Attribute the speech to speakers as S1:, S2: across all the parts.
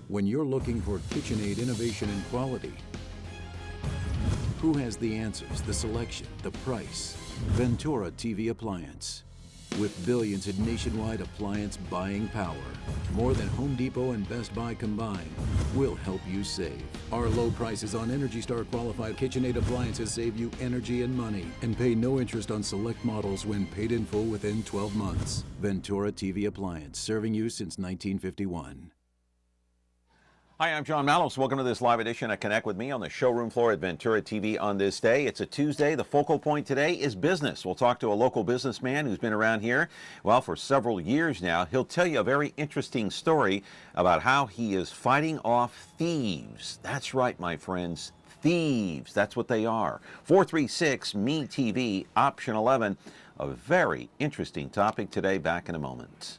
S1: When you're looking for KitchenAid innovation and quality, who has the answers, the selection, the price? Ventura TV Appliance. With billions in nationwide appliance buying power, more than Home Depot and Best Buy combined, we'll help you save. Our low prices on Energy Star qualified KitchenAid appliances save you energy and money, and pay no interest on select models when paid in full within 12 months. Ventura TV Appliance, serving you since 1951.
S2: Hi, I'm John Mallows. Welcome to this live edition of Connect with Me on the showroom floor at Ventura TV on this day. It's a Tuesday. The focal point today is business. We'll talk to a local businessman who's been around here, well, for several years now. He'll tell you a very interesting story about how he is fighting off thieves. That's right, my friends. Thieves. That's what they are. 436-ME-TV, option 11. A very interesting topic today. Back in a moment.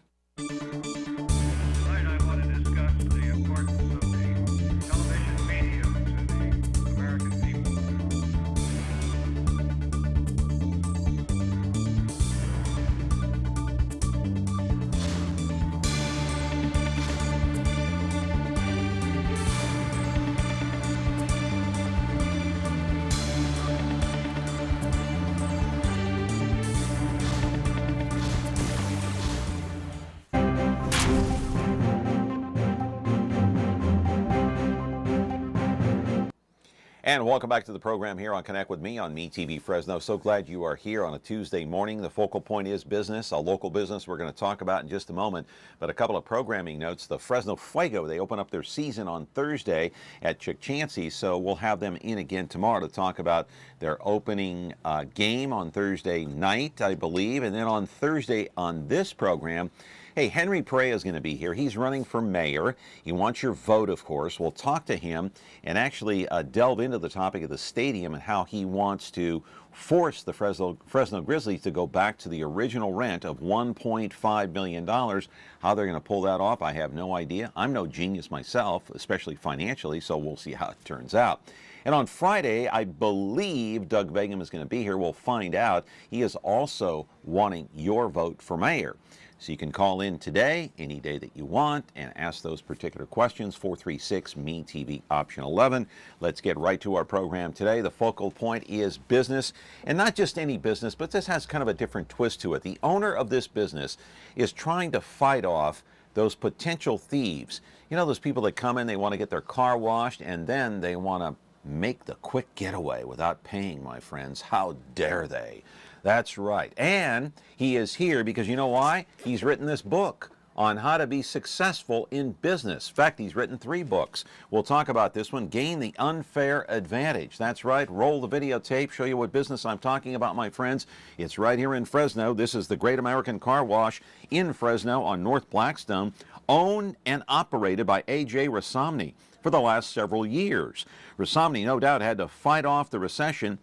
S2: And welcome back to the program here on Connect with Me on MeTV Fresno. So glad you are here on a Tuesday morning. The focal point is business, a local business we're going to talk about in just a moment. But a couple of programming notes. The Fresno Fuego, they open up their season on Thursday at Chick Chansey's. So we'll have them in again tomorrow to talk about their opening game on Thursday night, I believe. And then on Thursday on this program, hey, Henry Perea is going to be here. He's running for mayor. He wants your vote, of course. We'll talk to him and actually delve into the topic of the stadium and how he wants to force the Fresno Grizzlies to go back to the original rent of $1.5 million. How they're going to pull that off, I have no idea. I'm no genius myself, especially financially, so we'll see how it turns out. And on Friday, I believe Doug Begum is going to be here. We'll find out. He is also wanting your vote for mayor. So you can call in today, any day that you want, and ask those particular questions. 436-ME-TV, option 11. Let's get right to our program today. The focal point is business, and not just any business, but this has kind of a different twist to it. The owner of this business is trying to fight off those potential thieves. You know, those people that come in, they want to get their car washed, and then they want to make the quick getaway without paying, my friends. How dare they? That's right. And he is here because you know why? He's written this book on how to be successful in business. In fact, he's written 3 books. We'll talk about this one, Gain the Unfair Advantage. That's right. Roll the videotape, show you what business I'm talking about, my friends. It's right here in Fresno. This is the Great American Car Wash in Fresno on North Blackstone, owned and operated by AJ Rassamni for the last several years. Rassamni, no doubt, had to fight off the recession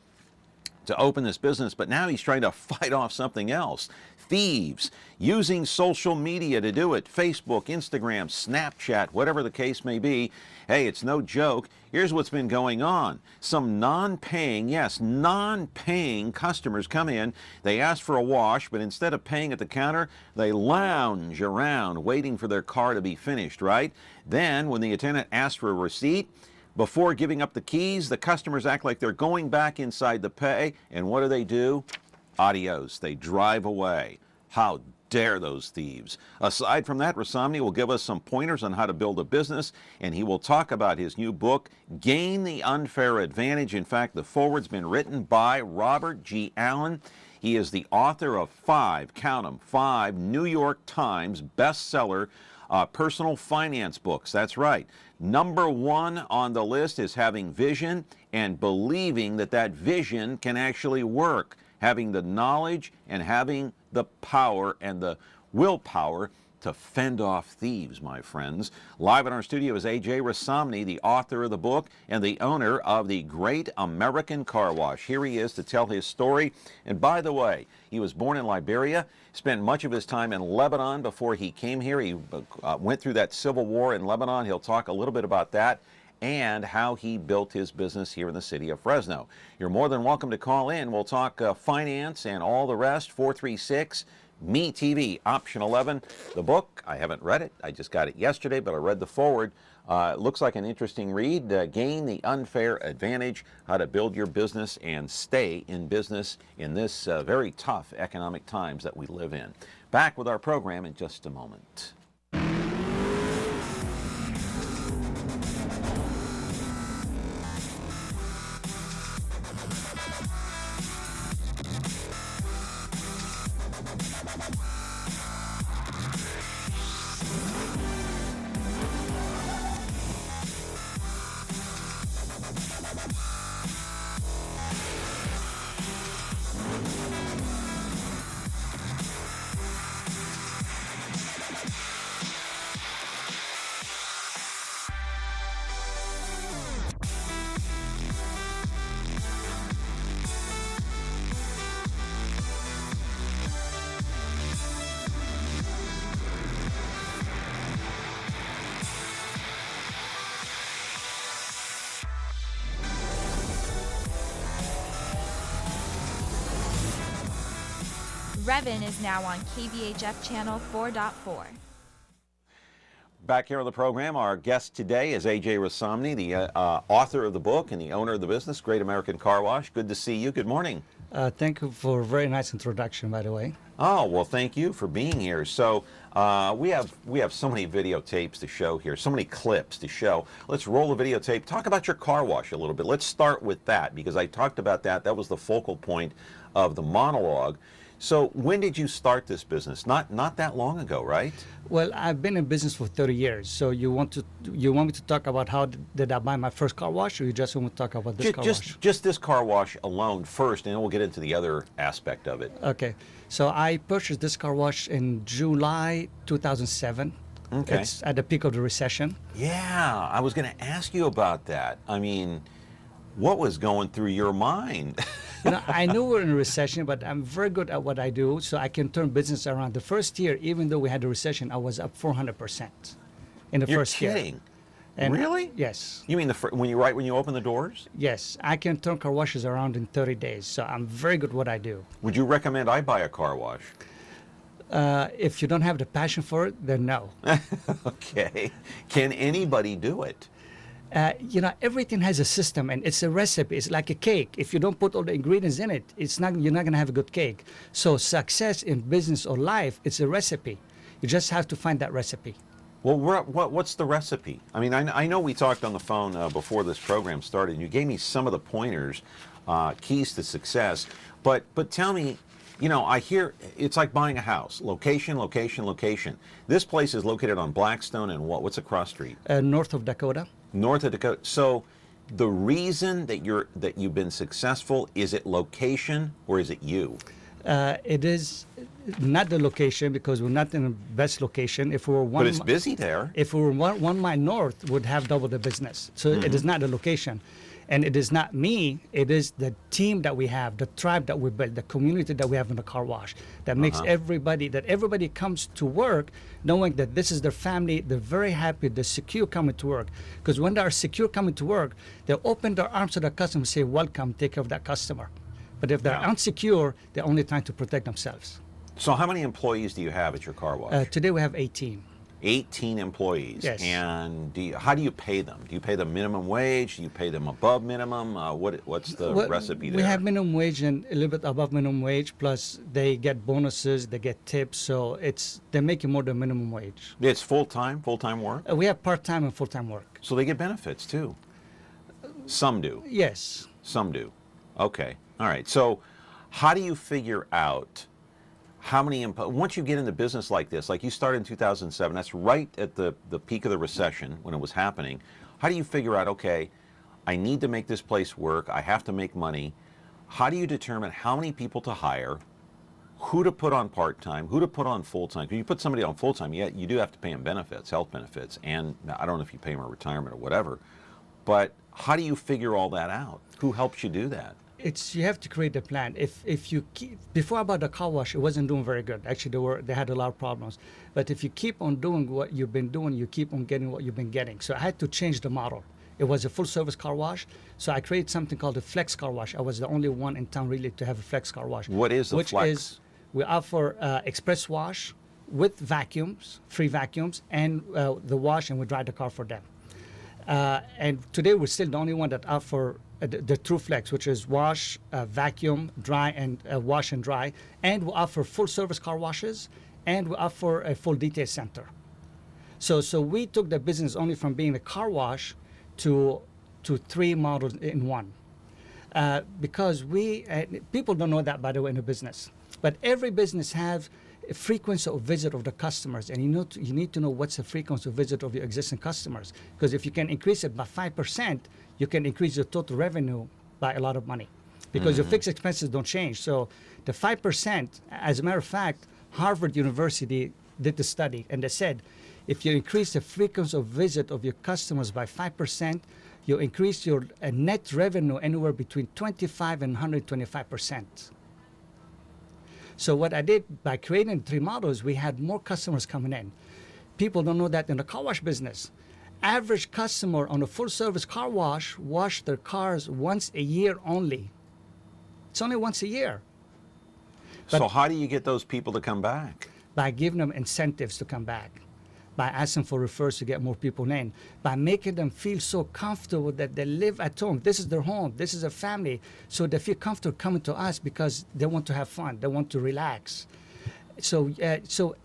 S2: to open this business, but now he's trying to fight off something else. Thieves, using social media to do it. Facebook, Instagram, Snapchat, whatever the case may be. Hey, it's no joke. Here's what's been going on. Some non-paying customers come in. They ask for a wash, but instead of paying at the counter, they lounge around waiting for their car to be finished, right? Then, when the attendant asks for a receipt, before giving up the keys, the customers act like they're going back inside to pay, and what do? Adios. They drive away. How dare those thieves? Aside from that, Rassamni will give us some pointers on how to build a business, and he will talk about his new book, Gain the Unfair Advantage. In fact, the foreword's been written by Robert G. Allen. He is the author of 5, count them, 5 New York Times bestseller personal finance books. That's right. Number 1 on the list is having vision and believing that that vision can actually work. Having the knowledge and having the power and the willpower to fend off thieves, my friends. Live in our studio is AJ Rassamni, the author of the book and the owner of the Great American Car Wash. Here he is to tell his story. And by the way, he was born in Liberia, spent much of his time in Lebanon before he came here. He went through that civil war in Lebanon. He'll talk a little bit about that and how he built his business here in the city of Fresno. You're more than welcome to call in. We'll talk finance and all the rest. 436 Me TV, option 11. The book, I haven't read it. I just got it yesterday, but I read the forward. It looks like an interesting read. Gain the Unfair Advantage, how to build your business and stay in business in this very tough economic times that we live in. Back with our program in just a moment.
S3: Revin is now on KVHF channel 4.4.
S2: Back here on the program, our guest today is AJ Rassamni, the author of the book and the owner of the business, Great American Car Wash. Good to see you. Good morning.
S4: Thank you for a very nice introduction, by the way.
S2: Oh, well, thank you for being here. So we have so many videotapes to show here, so many clips to show. Let's roll the videotape. Talk about your car wash a little bit. Let's start with that, because I talked about that. That was the focal point of the monologue. So when did you start this business? Not that long ago, right?
S4: Well, I've been in business for 30 years. So you want me to talk about how did I buy my first car wash, or you just want to talk about this car wash?
S2: Just this car wash alone first, and then we'll get into the other aspect of it.
S4: Okay. So I purchased this car wash in July 2007.
S2: Okay.
S4: It's at the peak of the recession.
S2: Yeah, I was going to ask you about that. I mean, what was going through your mind?
S4: You know, I knew we were in a recession, but I'm very good at what I do, so I can turn business around. The first year, even though we had a recession, I was up 400% in the first year.
S2: You're kidding?
S4: And
S2: really?
S4: Yes.
S2: You mean when you open the doors?
S4: Yes, I can turn car washes around in 30 days, so I'm very good at what I do.
S2: Would you recommend I buy a car wash?
S4: If you don't have the passion for it, then no.
S2: Okay. Can anybody do it?
S4: You know, everything has a system, and it's a recipe. It's like a cake. If you don't put all the ingredients in it, you're not going to have a good cake. So success in business or life, it's a recipe. You just have to find that recipe.
S2: Well, what's the recipe? I mean, I know we talked on the phone before this program started, and you gave me some of the pointers, keys to success. But tell me, you know, I hear it's like buying a house. Location, location, location. This place is located on Blackstone and what's across street?
S4: North of Dakota.
S2: North of Dakota. So the reason that you've been successful, is it location or is it you?
S4: It is not the location, because we're not in the best location. If we were one,
S2: but it's busy there.
S4: If we were one mile north, we'd have double the business. So it is not the location. And it is not me, it is the team that we have, the tribe that we built, the community that we have in the car wash, that makes everybody comes to work knowing that this is their family. They're very happy, they're secure coming to work. Because when they are secure coming to work, they open their arms to the customer and say, welcome, take care of that customer. But if they're unsecure, they're only trying to protect themselves.
S2: So how many employees do you have at your car wash?
S4: Today we have 18.
S2: 18 employees.
S4: Yes.
S2: And how do you pay them? Do you pay them minimum wage? Do you pay them above minimum? What's the recipe there?
S4: We have minimum wage and a little bit above minimum wage, plus they get bonuses, they get tips, so they're making more than minimum wage.
S2: It's full-time work?
S4: We have part-time and full-time work.
S2: So they get benefits too? Some do?
S4: Yes.
S2: Some do. Okay. All right. So how do you figure out how many, once you get into business like this, like you started in 2007, that's right at the peak of the recession when it was happening. How do you figure out, okay, I need to make this place work, I have to make money. How do you determine how many people to hire, who to put on part-time, who to put on full-time? Because you put somebody on full-time, you do have to pay them benefits, health benefits, and I don't know if you pay them a retirement or whatever, but how do you figure all that out? Who helps you do that?
S4: You have to create a plan. If you before I bought the car wash, it wasn't doing very good. Actually, they had a lot of problems. But if you keep on doing what you've been doing, you keep on getting what you've been getting. So I had to change the model. It was a full-service car wash, so I created something called a flex car wash. I was the only one in town really to have a flex car wash.
S2: What is a flex?
S4: We offer express wash with vacuums, free vacuums, and the wash, and we dry the car for them. And today we're still the only one that offer the True Flex, which is wash, vacuum, dry, and wash and dry. And we offer full service car washes, and we offer a full detail center. So we took the business only from being a car wash to 3 models in one. Because people don't know that, by the way, in the business. But every business has a frequency of visit of the customers, and you need to know what's the frequency of visit of your existing customers. Because if you can increase it by 5%, you can increase your total revenue by a lot of money. Because your fixed expenses don't change. So the 5%, as a matter of fact, Harvard University did the study, and they said, if you increase the frequency of visit of your customers by 5%, you increase your net revenue anywhere between 25 and 125%. So what I did by creating 3 models, we had more customers coming in. People don't know that in the car wash business. Average customer on a full service car wash their cars once a year only. It's only once a year.
S2: So how do you get those people to come back?
S4: By giving them incentives to come back, by asking for referrals to get more people in, by making them feel so comfortable that they live at home. This is their home. This is their family. So they feel comfortable coming to us because they want to have fun. They want to relax. So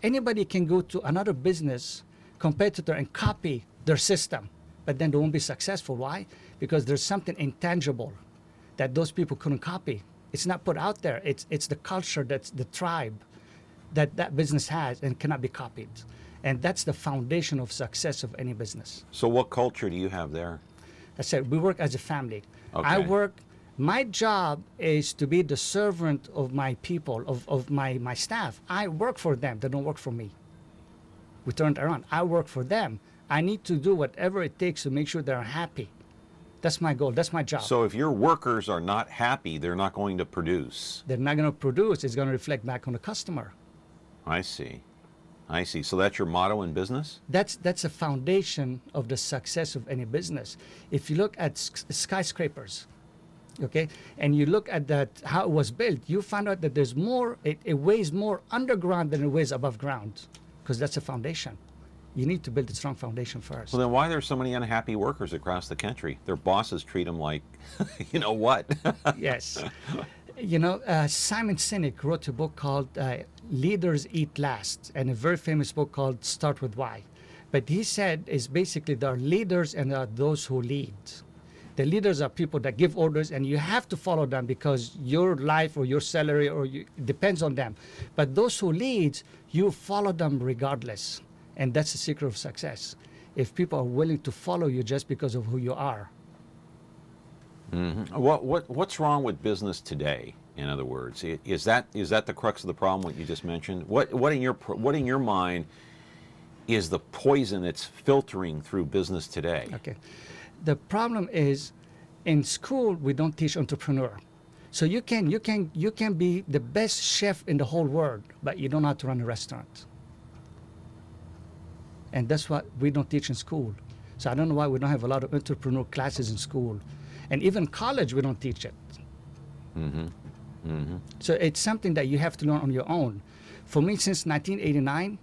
S4: anybody can go to another business competitor and copy their system, but then they won't be successful. Why? Because there's something intangible that those people couldn't copy. It's not put out there. It's the culture, that's the tribe that business has and cannot be copied. And that's the foundation of success of any business.
S2: So what culture do you have there?
S4: I said, we work as a family.
S2: Okay.
S4: My job is to be the servant of my people, of my staff. I work for them. They don't work for me. We turned it around. I work for them. I need to do whatever it takes to make sure they're happy. That's my goal. That's my job.
S2: So if your workers are not happy, they're not going to produce.
S4: They're not going to produce. It's going to reflect back on the customer.
S2: I see. I see. So that's your motto in business?
S4: That's a foundation of the success of any business. If you look at skyscrapers, okay, and you look at how it was built, you find out that there's more. It weighs more underground than it weighs above ground, because that's a foundation. You need to build a strong foundation first.
S2: Well, then why are there so many unhappy workers across the country? Their bosses treat them like, you know what?
S4: Yes. Simon Sinek wrote a book called Leaders Eat Last, and a very famous book called Start With Why. But he said is basically there are leaders and there are those who lead. The leaders are people that give orders, and you have to follow them because your life or your salary depends on them. But those who lead, you follow them regardless. And that's the secret of success. If people are willing to follow you just because of who you are.
S2: Mm-hmm. What's wrong with business today? In other words, is that the crux of the problem? What you just mentioned. What in your mind is the poison that's filtering through business today?
S4: Okay, the problem is, in school we don't teach entrepreneur. So you can be the best chef in the whole world, but you don't know how to run a restaurant. And that's what we don't teach in school. So I don't know why we don't have a lot of entrepreneur classes in school. And even college, we don't teach it. Mm-hmm. Mm-hmm. So it's something that you have to learn on your own. For me, since 1989,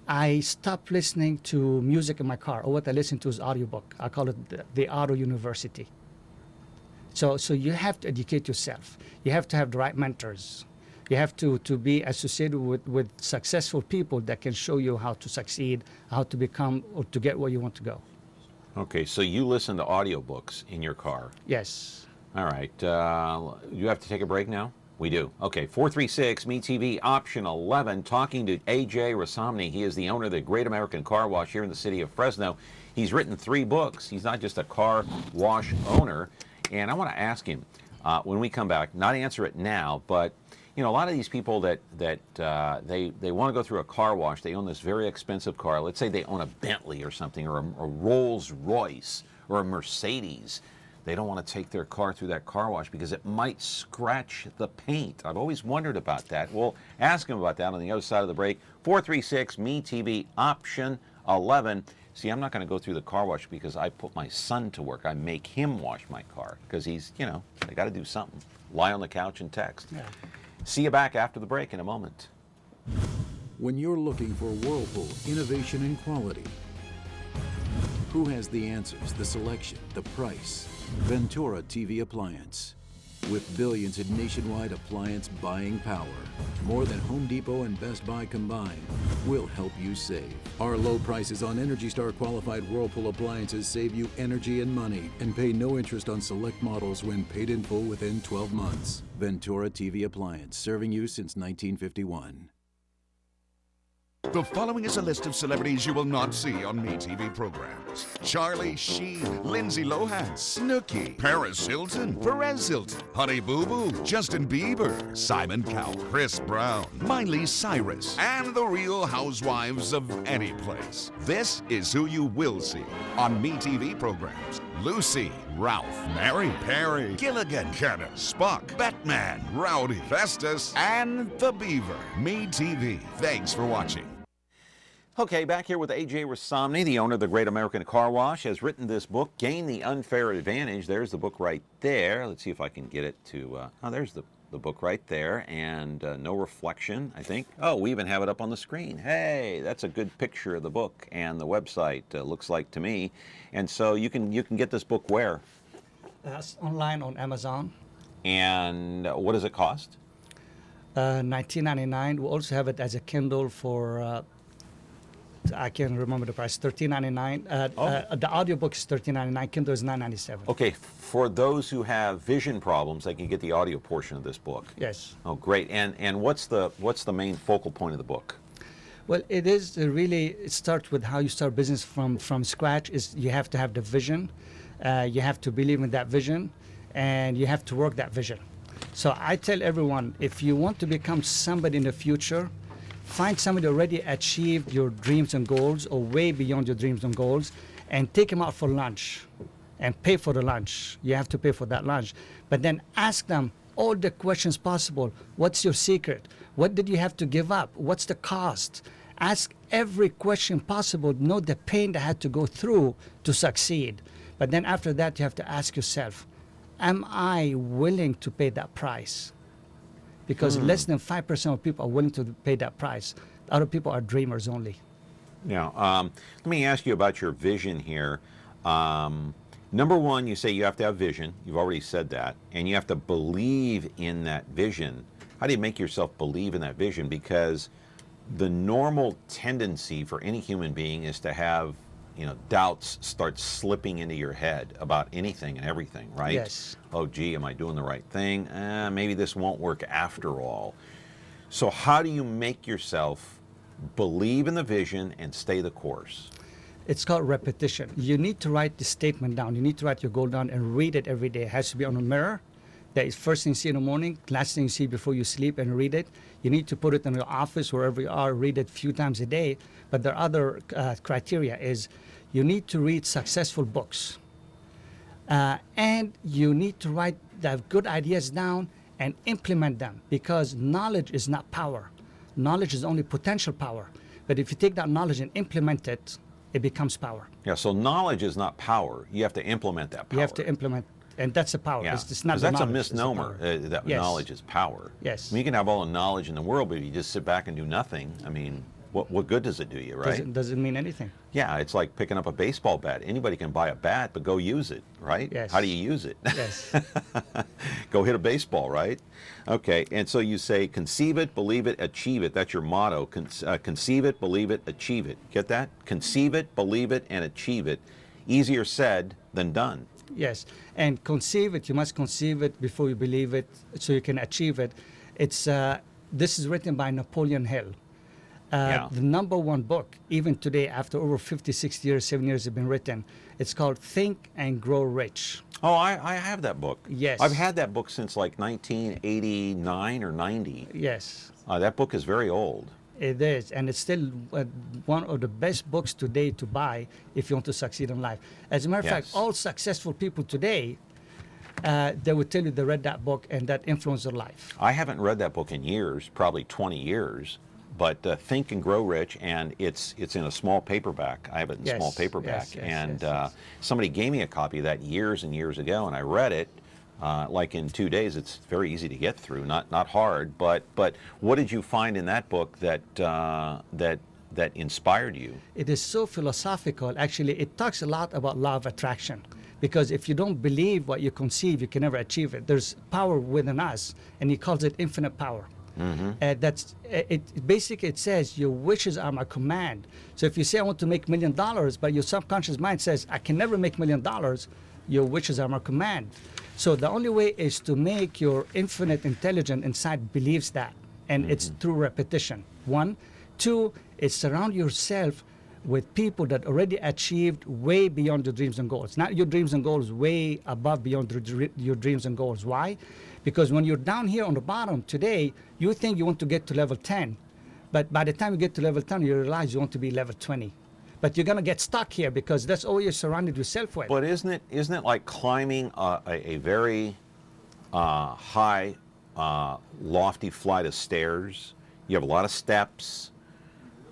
S4: I stopped listening to music in my car. Or what I listen to is audiobook. I call it the auto university. So you have to educate yourself. You have to have the right mentors. You have to be associated with successful people that can show you how to succeed, how to become, or to get where you want to go.
S2: Okay, so you listen to audiobooks in your car.
S4: Yes.
S2: All right. You have to take a break now? We do. Okay, 436 MeTV option 11, talking to AJ Rassamni. He is the owner of the Great American Car Wash here in the city of Fresno. He's written 3 books. He's not just a car wash owner. And I want to ask him, when we come back, not answer it now, but a lot of these people that they want to go through a car wash. They own this very expensive car. Let's say they own a Bentley or something, or a Rolls Royce or a Mercedes. They don't want to take their car through that car wash because it might scratch the paint. I've always wondered about that. We'll ask him about that on the other side of the break. 436 MeTV option 11. See, I'm not going to go through the car wash because I put my son to work. I make him wash my car because he's, they got to do something. Lie on the couch and text.
S4: Yeah.
S2: See you back after the break in a moment.
S1: When you're looking for Whirlpool innovation and quality, who has the answers, the selection, the price? Ventura TV Appliance. With billions in nationwide appliance buying power, more than Home Depot and Best Buy combined, will help you save. Our low prices on Energy Star qualified Whirlpool appliances save you energy and money and pay no interest on select models when paid in full within 12 months. Ventura TV Appliance, serving you since 1951.
S5: The following is a list of celebrities you will not see on MeTV programs. Charlie Sheen, Lindsay Lohan, Snooki, Paris Hilton, Perez Hilton, Honey Boo Boo, Justin Bieber, Simon Cowell, Chris Brown, Miley Cyrus, and the Real Housewives of any place. This is who you will see on MeTV programs. Lucy, Ralph, Mary, Perry, Gilligan, Kenna, Spock, Batman, Rowdy, Festus, and the Beaver. MeTV. Thanks for watching.
S2: Okay, back here with AJ Rassamni, the owner of the Great American Car Wash, has written this book, Gain the Unfair Advantage. There's the book right there. Let's see if I can get it to, oh, there's the book right there, and no reflection, I think. Oh, we even have it up on the screen. Hey, that's a good picture of the book and the website, looks like to me. And so you can get this book where?
S4: Online on Amazon.
S2: And what does it cost?
S4: $19.99. We also have it as a Kindle for I can't remember the price. $13.99. The audiobook is $13.99. Kindle is $9.97.
S2: Okay, for those who have vision problems, they can get the audio portion of this book.
S4: Yes.
S2: Oh, great. And what's the main focal point of the book?
S4: Well, it is really, it starts with how you start business from scratch. Is you have to have the vision, you have to believe in that vision, and you have to work that vision. So I tell everyone, if you want to become somebody in the future, find somebody already achieved your dreams and goals or way beyond your dreams and goals, and take them out for lunch and pay for the lunch. You have to pay for that lunch. But then ask them all the questions possible. What's your secret? What did you have to give up? What's the cost? Ask every question possible. Know the pain that had to go through to succeed. But then after that, you have to ask yourself, am I willing to pay that price? Because less than 5% of people are willing to pay that price. Other people are dreamers only.
S2: Now, let me ask you about your vision here. Number one, you say you have to have vision. You've already said that. And you have to believe in that vision. How do you make yourself believe in that vision? Because the normal tendency for any human being is to have, doubts start slipping into your head about anything and everything, right?
S4: Yes.
S2: Oh, gee, am I doing the right thing? Maybe this won't work after all. So how do you make yourself believe in the vision and stay the course?
S4: It's called repetition. You need to write the statement down. You need to write your goal down and read it every day. It has to be on a mirror. That is first thing you see in the morning, last thing you see before you sleep, and read it. You need to put it in your office, wherever you are, read it a few times a day. But there are other criteria is you need to read successful books. And you need to write the good ideas down and implement them, because knowledge is not power. Knowledge is only potential power. But if you take that knowledge and implement it, it becomes power.
S2: Yeah, so knowledge is not power. You have to implement that power.
S4: You have to implement, and that's the power.
S2: Yeah,
S4: it's not the
S2: that's a
S4: knowledge, it's the
S2: misnomer,
S4: power.
S2: that
S4: Yes.
S2: knowledge is power.
S4: Yes.
S2: I mean, you can have all the knowledge in the world, but if you just sit back and do nothing, I mean, what good does it do you, right?
S4: Doesn't mean anything.
S2: Yeah, it's like picking up a baseball bat. Anybody can buy a bat, but go use it, right?
S4: Yes.
S2: How do you use it?
S4: Yes.
S2: Go hit a baseball, right? Okay, and so you say, conceive it, believe it, achieve it. That's your motto. Conceive it, believe it, achieve it. Get that? Conceive it, believe it, and achieve it. Easier said than done.
S4: Yes, and conceive it. You must conceive it before you believe it, so you can achieve it. It's this is written by Napoleon Hill. The #1 book, even today, after over 50, 60 years, 7 years have been written. It's called Think and Grow Rich.
S2: Oh, I have that book.
S4: Yes.
S2: I've had that book since like 1989 or 90.
S4: Yes.
S2: That book is very old.
S4: It is, and it's still one of the best books today to buy if you want to succeed in life. As a matter of fact, all successful people today, they would tell you they read that book and that influenced their life.
S2: I haven't read that book in years, probably 20 years. But Think and Grow Rich, and it's in a small paperback. I have it in small paperback,
S4: yes.
S2: Somebody gave me a copy of that years and years ago, and I read it. like in 2 days, it's very easy to get through, not hard. But what did you find in that book that that inspired you?
S4: It is so philosophical. Actually, it talks a lot about law of attraction. Because if you don't believe what you conceive, you can never achieve it. There's power within us, and he calls it infinite power. That's it. Basically, it says your wishes are my command. So if you say I want to make $1 million, but your subconscious mind says I can never make $1 million, your wishes are my command. So the only way is to make your infinite intelligence inside believes that, and it's through repetition. 1, 2 is surround yourself with people that already achieved way beyond your dreams and goals. Not your dreams and goals, way above beyond your dreams and goals. Why? Because when you're down here on the bottom today, you think you want to get to level 10. But by the time you get to level 10, you realize you want to be level 20. But you're going to get stuck here because that's all you're surrounded yourself with.
S2: But isn't it like climbing a very high, lofty flight of stairs? You have a lot of steps.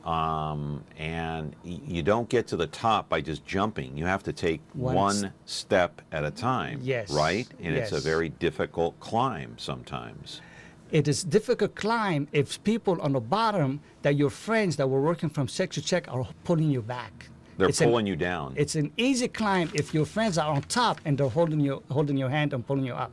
S2: And you don't get to the top by just jumping. You have to take one step at a time,
S4: yes,
S2: right? And
S4: yes.
S2: It's a very difficult climb sometimes.
S4: It is difficult climb if people on the bottom that your friends that were working from check to check are pulling you back.
S2: They're pulling you down.
S4: It's an easy climb if your friends are on top and they're holding your hand and pulling you up.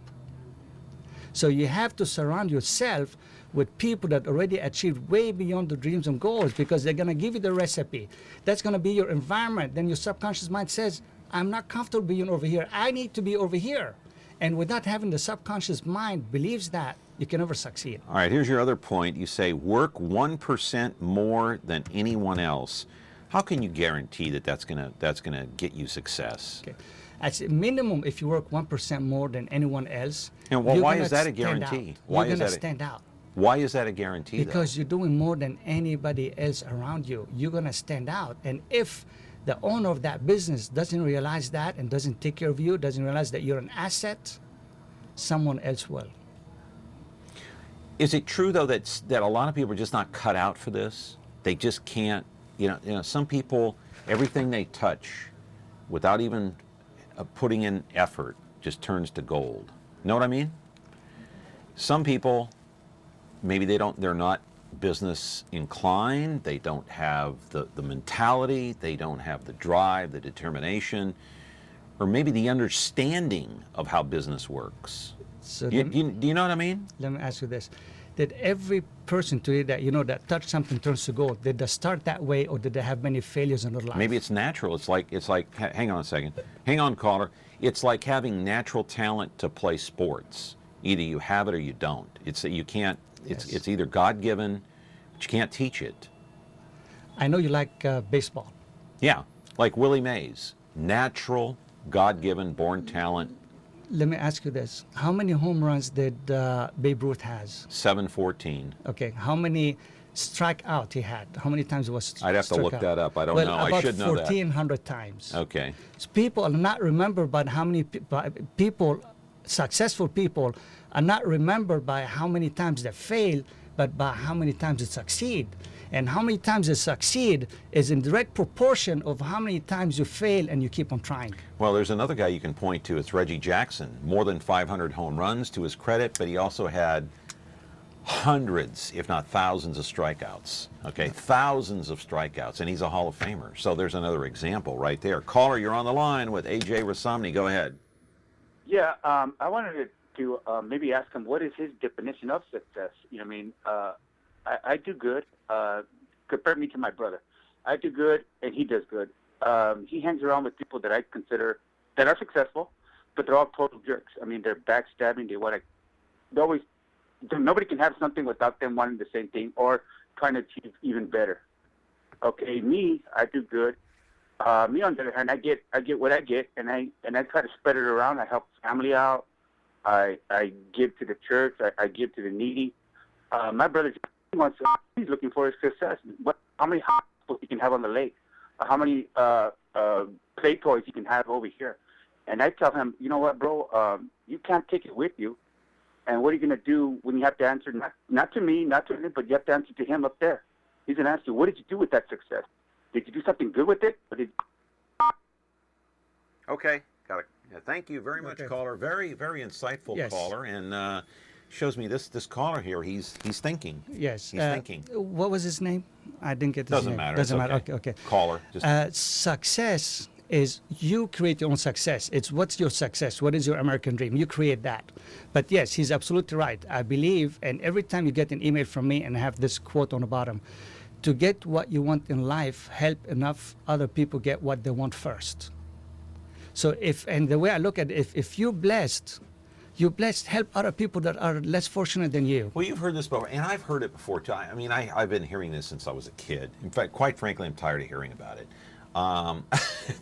S4: So you have to surround yourself with people that already achieved way beyond the dreams and goals, because they're going to give you the recipe. That's going to be your environment. Then your subconscious mind says, I'm not comfortable being over here. I need to be over here. And without having the subconscious mind believes that, you can never succeed.
S2: All right, here's your other point. You say work 1% more than anyone else. How can you guarantee that that's gonna get you success?
S4: Okay. At minimum, if you work 1% more than anyone else,
S2: and why is that a guarantee?
S4: Why you're going to stand out.
S2: Why is that a guarantee?
S4: Because you're doing more than anybody else around you. You're going to stand out. And if the owner of that business doesn't realize that and doesn't take care of you, doesn't realize that you're an asset, someone else will.
S2: Is it true, though, that a lot of people are just not cut out for this? They just can't, you know, some people, everything they touch, without even putting in effort, just turns to gold. Know what I mean? Some people, maybe they're not business inclined, they don't have the mentality, they don't have the drive, the determination, or maybe the understanding of how business works.
S4: So
S2: do you know what I mean?
S4: Let me ask you this. Did every person today that touched something turns to gold, did they start that way, or did they have many failures in their life?
S2: Maybe it's natural. It's like hang on a second. Hang on, caller. It's like having natural talent to play sports. Either you have it or you don't. It's you can't. It's either God-given, but you can't teach it.
S4: I know you like baseball.
S2: Yeah, like Willie Mays. Natural, God-given, born talent.
S4: Let me ask you this. How many home runs did Babe Ruth has?
S2: 714.
S4: Okay. How many strikeout he had? How many times was
S2: I'd have to look that up. I don't know. I should know that.
S4: About 1,400 times.
S2: Okay.
S4: So people are not remembered by how many people, successful people, are not remembered by how many times they fail, but by how many times they succeed. And how many times they succeed is in direct proportion of how many times you fail and you keep on trying.
S2: Well, there's another guy you can point to. It's Reggie Jackson. More than 500 home runs to his credit, but he also had hundreds, if not thousands, of strikeouts. Okay, thousands of strikeouts, and he's a Hall of Famer. So there's another example right there. Caller, you're on the line with AJ Rassamni. Go ahead.
S6: Yeah, I wanted to maybe ask him what is his definition of success. You know, I mean, I do good. Compare me to my brother. I do good, and he does good. He hangs around with people that I consider that are successful, but they're all total jerks. I mean, they're backstabbing. Nobody can have something without them wanting the same thing or trying to achieve even better. Okay, me, I do good. Me, on the other hand, I get what I get, and I try to spread it around. I help family out. I give to the church. I give to the needy. My brother, he's looking for his success. How many hospitals he can have on the lake? How many play toys he can have over here? And I tell him, you know what, bro? You can't take it with you. And what are you going to do when you have to answer, not to me, not to him, but you have to answer to him up there? He's going to ask you, what did you do with that success? Did you do something good with it? Or did...
S2: Okay. Got it. Yeah, thank you very much,
S4: Okay.
S2: caller. Very, very insightful
S4: Yes.
S2: caller, and shows me this caller here. He's thinking.
S4: Yes.
S2: He's thinking.
S4: What was his name? I didn't get his
S2: Doesn't
S4: name.
S2: matter.
S4: Doesn't
S2: It's
S4: matter. Okay. Okay.
S2: Caller. Just
S4: Success is you create your own success. It's what's your success? What is your American dream? You create that. But yes, he's absolutely right. I believe, and every time you get an email from me and I have this quote on the bottom, to get what you want in life, help enough other people get what they want first. So and the way I look at it, if you're blessed, help other people that are less fortunate than you.
S2: Well, you've heard this before, and I've heard it before too. I mean, I've been hearing this since I was a kid. In fact, quite frankly, I'm tired of hearing about it.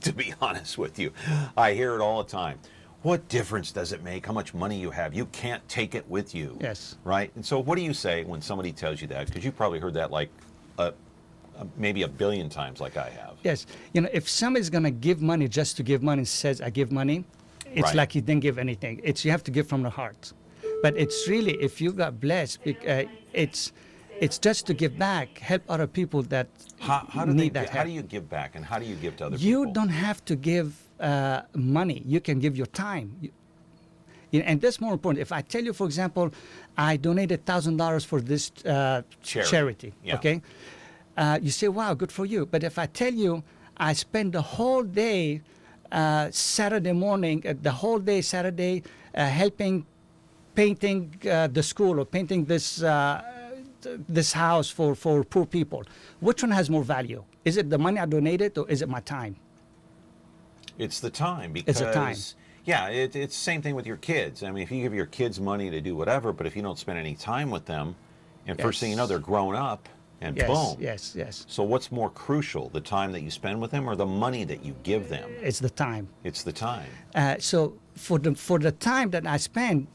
S2: To be honest with you, I hear it all the time. What difference does it make how much money you have? You can't take it with you.
S4: Yes.
S2: Right? And so what do you say when somebody tells you that? Because you've probably heard that like maybe a billion times like I have.
S4: Yes. You know, if somebody's going to give money just to give money, says, I give money, it's
S2: Right.
S4: like he didn't give anything. You have to give from the heart. But it's really, if you got blessed, it's just to give back, help other people that
S2: How
S4: need that
S2: how
S4: help.
S2: do you give back, and how do you give to other
S4: You
S2: people?
S4: don't have to give money. You can give your time. And that's more important. If I tell you, for example, I donated $1,000 for this charity,
S2: Yeah.
S4: okay? You say, wow, good for you. But if I tell you I spend the whole day Saturday morning, the whole day Saturday, helping painting the school or painting this house for poor people, which one has more value? Is it the money I donated or is it my time?
S2: It's the time, because
S4: It's the time.
S2: yeah, it's the same thing with your kids. I mean, if you give your kids money to do whatever, but if you don't spend any time with them, and first thing you know, they're grown up, and
S4: Yes,
S2: boom.
S4: yes, yes.
S2: So what's more crucial, the time that you spend with them or the money that you give them?
S4: It's the time.
S2: It's the time.
S4: So for the time that I spend,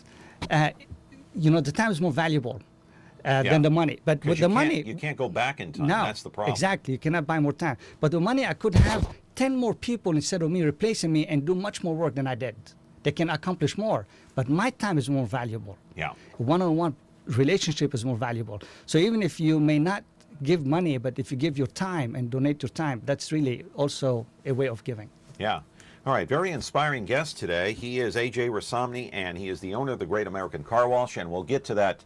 S4: the time is more valuable than the money. But
S2: 'Cause
S4: with the money,
S2: you can't go back in time.
S4: no,
S2: That's the problem.
S4: exactly. You cannot buy more time. But the money, I could have 10 more people instead of me replacing me and do much more work than I did. They can accomplish more. But my time is more valuable.
S2: Yeah.
S4: One-on-one relationship is more valuable. So even if you may not give money, but if you give your time and donate your time, that's really also a way of giving.
S2: Yeah. All right, very inspiring guest today. He is AJ Rassamni, and he is the owner of the Great American Car Wash, and we'll get to that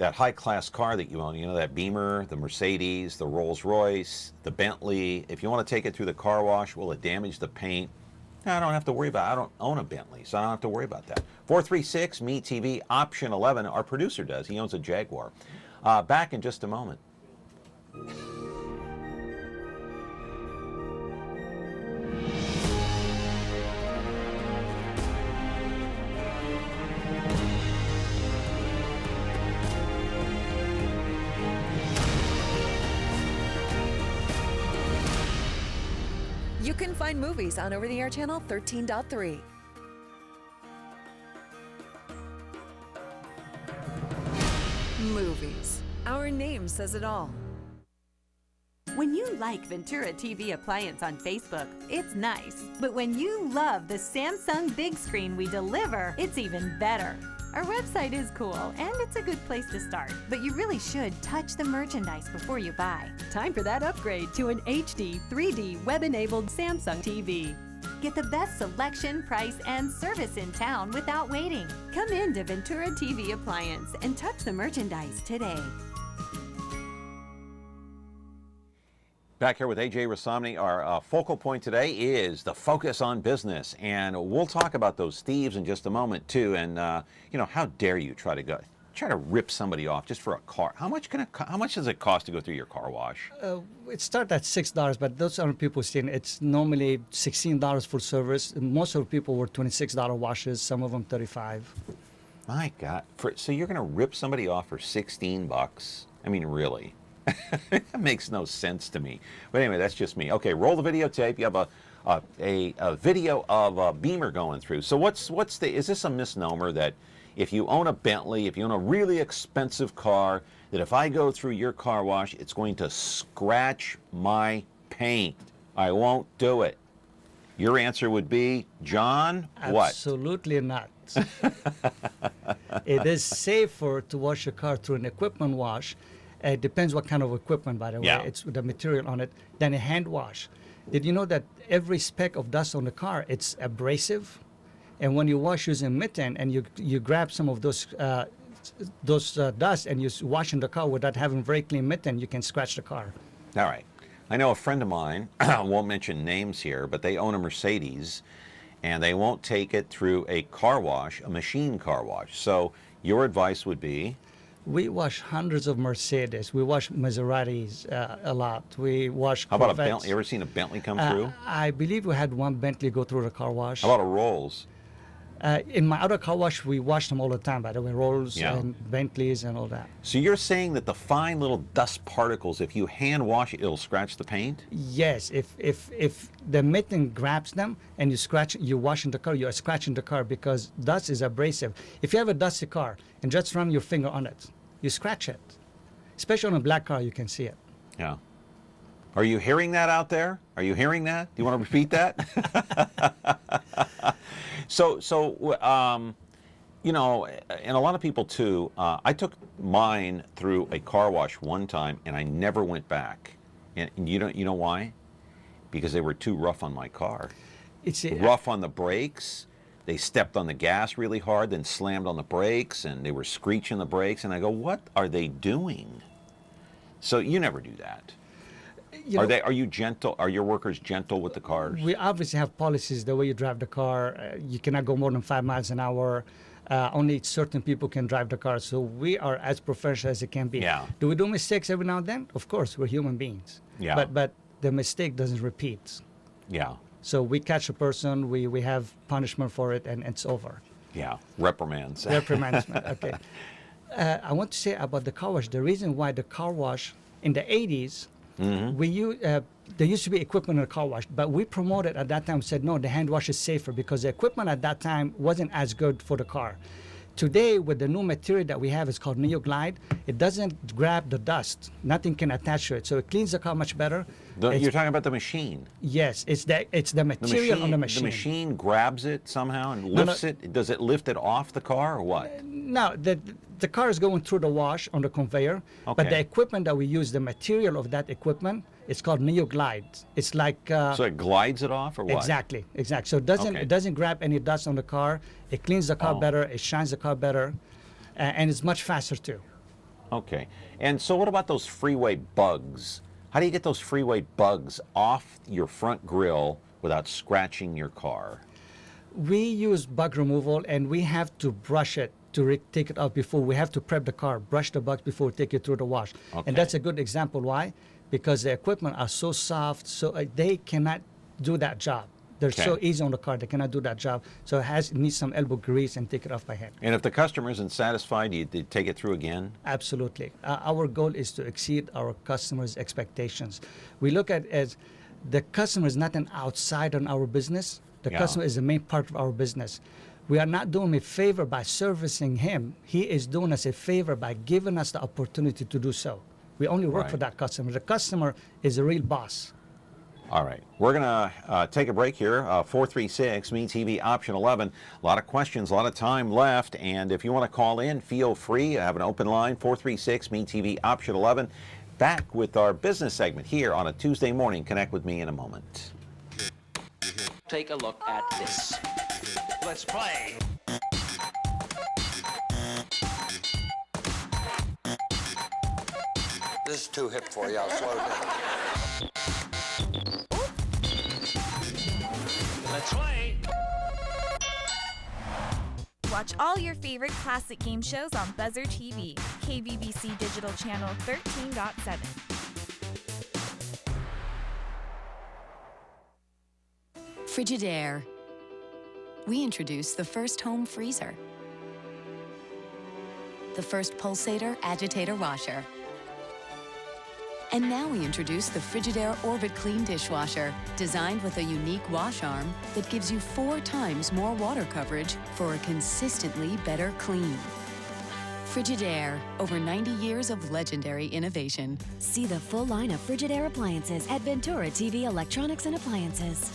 S2: high-class car that you own, that Beamer, the Mercedes, the Rolls-Royce, the Bentley. If you want to take it through the car wash, will it damage the paint? No, I don't have to worry about it. I don't own a Bentley, so I don't have to worry about that. 436-ME-TV, option 11. Our producer does. He owns a Jaguar. Back in just a moment.
S7: You can find movies on over-the-air channel 13.3. Movies. Our name says it all.
S8: When you like Ventura TV Appliance on Facebook, it's nice. But when you love the Samsung big screen we deliver, it's even better. Our website is cool, and it's a good place to start. But you really should touch the merchandise before you buy. Time for that upgrade to an HD 3D web-enabled Samsung TV. Get the best selection, price, and service in town without waiting. Come in to Ventura TV Appliance and touch the merchandise today.
S2: Back here with AJ Rassamni. Our focal point today is the focus on business, and we'll talk about those thieves in just a moment too. And how dare you try to rip somebody off just for a car? How much does it cost to go through your car wash?
S4: It starts at $6, but those are people saying it's normally $16 for service. Most of the people were $26 washes, some of them $35.
S2: My God! So you're going to rip somebody off for $16? I mean, really? That makes no sense to me. But anyway, that's just me. Okay, roll the videotape. You have a video of a Beamer going through. So is this a misnomer that if you own a Bentley, if you own a really expensive car, that if I go through your car wash, it's going to scratch my paint? I won't do it. Your answer would be, John, what?
S4: Absolutely not. It is safer to wash your car through an equipment wash. It depends what kind of equipment, by the way.
S2: Yeah.
S4: It's the material on it, than a hand wash. Did you know that every speck of dust on the car, it's abrasive? And when you wash using mitten and you grab some of those dust and you wash in the car without having very clean mitten, you can scratch the car.
S2: All right. I know a friend of mine, won't mention names here, but they own a Mercedes, and they won't take it through a car wash, a machine car wash. So your advice would be?
S4: We wash hundreds of Mercedes. We wash Maseratis a lot. We wash
S2: How about a
S4: Corvettes.
S2: Bentley? You ever seen a Bentley come through?
S4: I believe we had one Bentley go through the car wash.
S2: How about a Rolls?
S4: In my other car wash, we wash them all the time, by the way, Rolls
S2: Yeah.
S4: and Bentleys and all that.
S2: So you're saying that the fine little dust particles, if you hand wash it, it'll scratch the paint?
S4: Yes, if the mitten grabs them and you wash in the car, you're scratching the car because dust is abrasive. If you have a dusty car and just run your finger on it, you scratch it. Especially on a black car, you can see it.
S2: Yeah. Are you hearing that out there? Are you hearing that? Do you want to repeat that? You know, and a lot of people too, I took mine through a car wash one time and I never went back. And you know why? Because they were too rough on my car.
S4: It's
S2: Rough on the brakes. They stepped on the gas really hard, then slammed on the brakes, and they were screeching the brakes. And I go, what are they doing? So you never do that. Are you gentle? Are your workers gentle with the cars?
S4: We obviously have policies the way you drive the car. You cannot go more than 5 miles an hour. Only certain people can drive the car. So we are as professional as it can be.
S2: Yeah.
S4: Do we do mistakes every now and then? Of course, we're human beings.
S2: Yeah.
S4: But the mistake doesn't repeat.
S2: Yeah.
S4: So we catch a person, we have punishment for it, and it's over.
S2: Yeah. Reprimands.
S4: Reprimands. Okay. I want to say about the car wash. The reason why the car wash in the 80s, there used to be equipment in the car wash, but we promoted at that time, said, no, the hand wash is safer because the equipment at that time wasn't as good for the car. Today, with the new material that we have, it's called NeoGlide. It doesn't grab the dust. Nothing can attach to it. So it cleans the car much better.
S2: You're talking about the machine.
S4: Yes, it's the material on the machine.
S2: The machine grabs it somehow and lifts it. Does it lift it off the car or what?
S4: No, the car is going through the wash on the conveyor, but the equipment that we use, the material of that equipment, it's called NeoGlide. It's like
S2: so it glides it off or what?
S4: Exactly. So it doesn't grab any dust on the car. It cleans the car better. It shines the car better, and it's much faster too.
S2: Okay. And so what about those freeway bugs? How do you get those freeway bugs off your front grille without scratching your car?
S4: We use bug removal, and we have to brush it to take it off before. We have to prep the car, brush the bugs before we take it through the wash.
S2: Okay.
S4: And that's a good example. Why? Because the equipment are so soft, so they cannot do that job. They're so easy on the car, they cannot do that job. So it needs some elbow grease and take it off by hand.
S2: And if the customer isn't satisfied, you take it through again?
S4: Absolutely. Our goal is to exceed our customers' expectations. We look at it as the customer is not an outside on our business. The customer is the main part of our business. We are not doing him a favor by servicing him. He is doing us a favor by giving us the opportunity to do so. We only work for that customer. The customer is a real boss.
S2: All right. We're going to take a break here. 436 MeTV option 11. A lot of questions, a lot of time left. And if you want to call in, feel free. I have an open line, 436 MeTV option 11. Back with our business segment here on a Tuesday morning. Connect with me in a moment.
S9: Take a look at this. Let's play.
S10: This is too hip for you. I'll slow down.
S9: Let's play.
S3: Watch all your favorite classic game shows on Buzzer TV, KBBC Digital Channel 13.7.
S11: Frigidaire. We introduced the first home freezer, the first pulsator agitator washer, and now we introduce the Frigidaire Orbit Clean dishwasher, designed with a unique wash arm that gives you 4 times more water coverage for a consistently better clean. Frigidaire, over 90 years of legendary innovation.
S12: See the full line of Frigidaire appliances at Ventura TV Electronics and Appliances.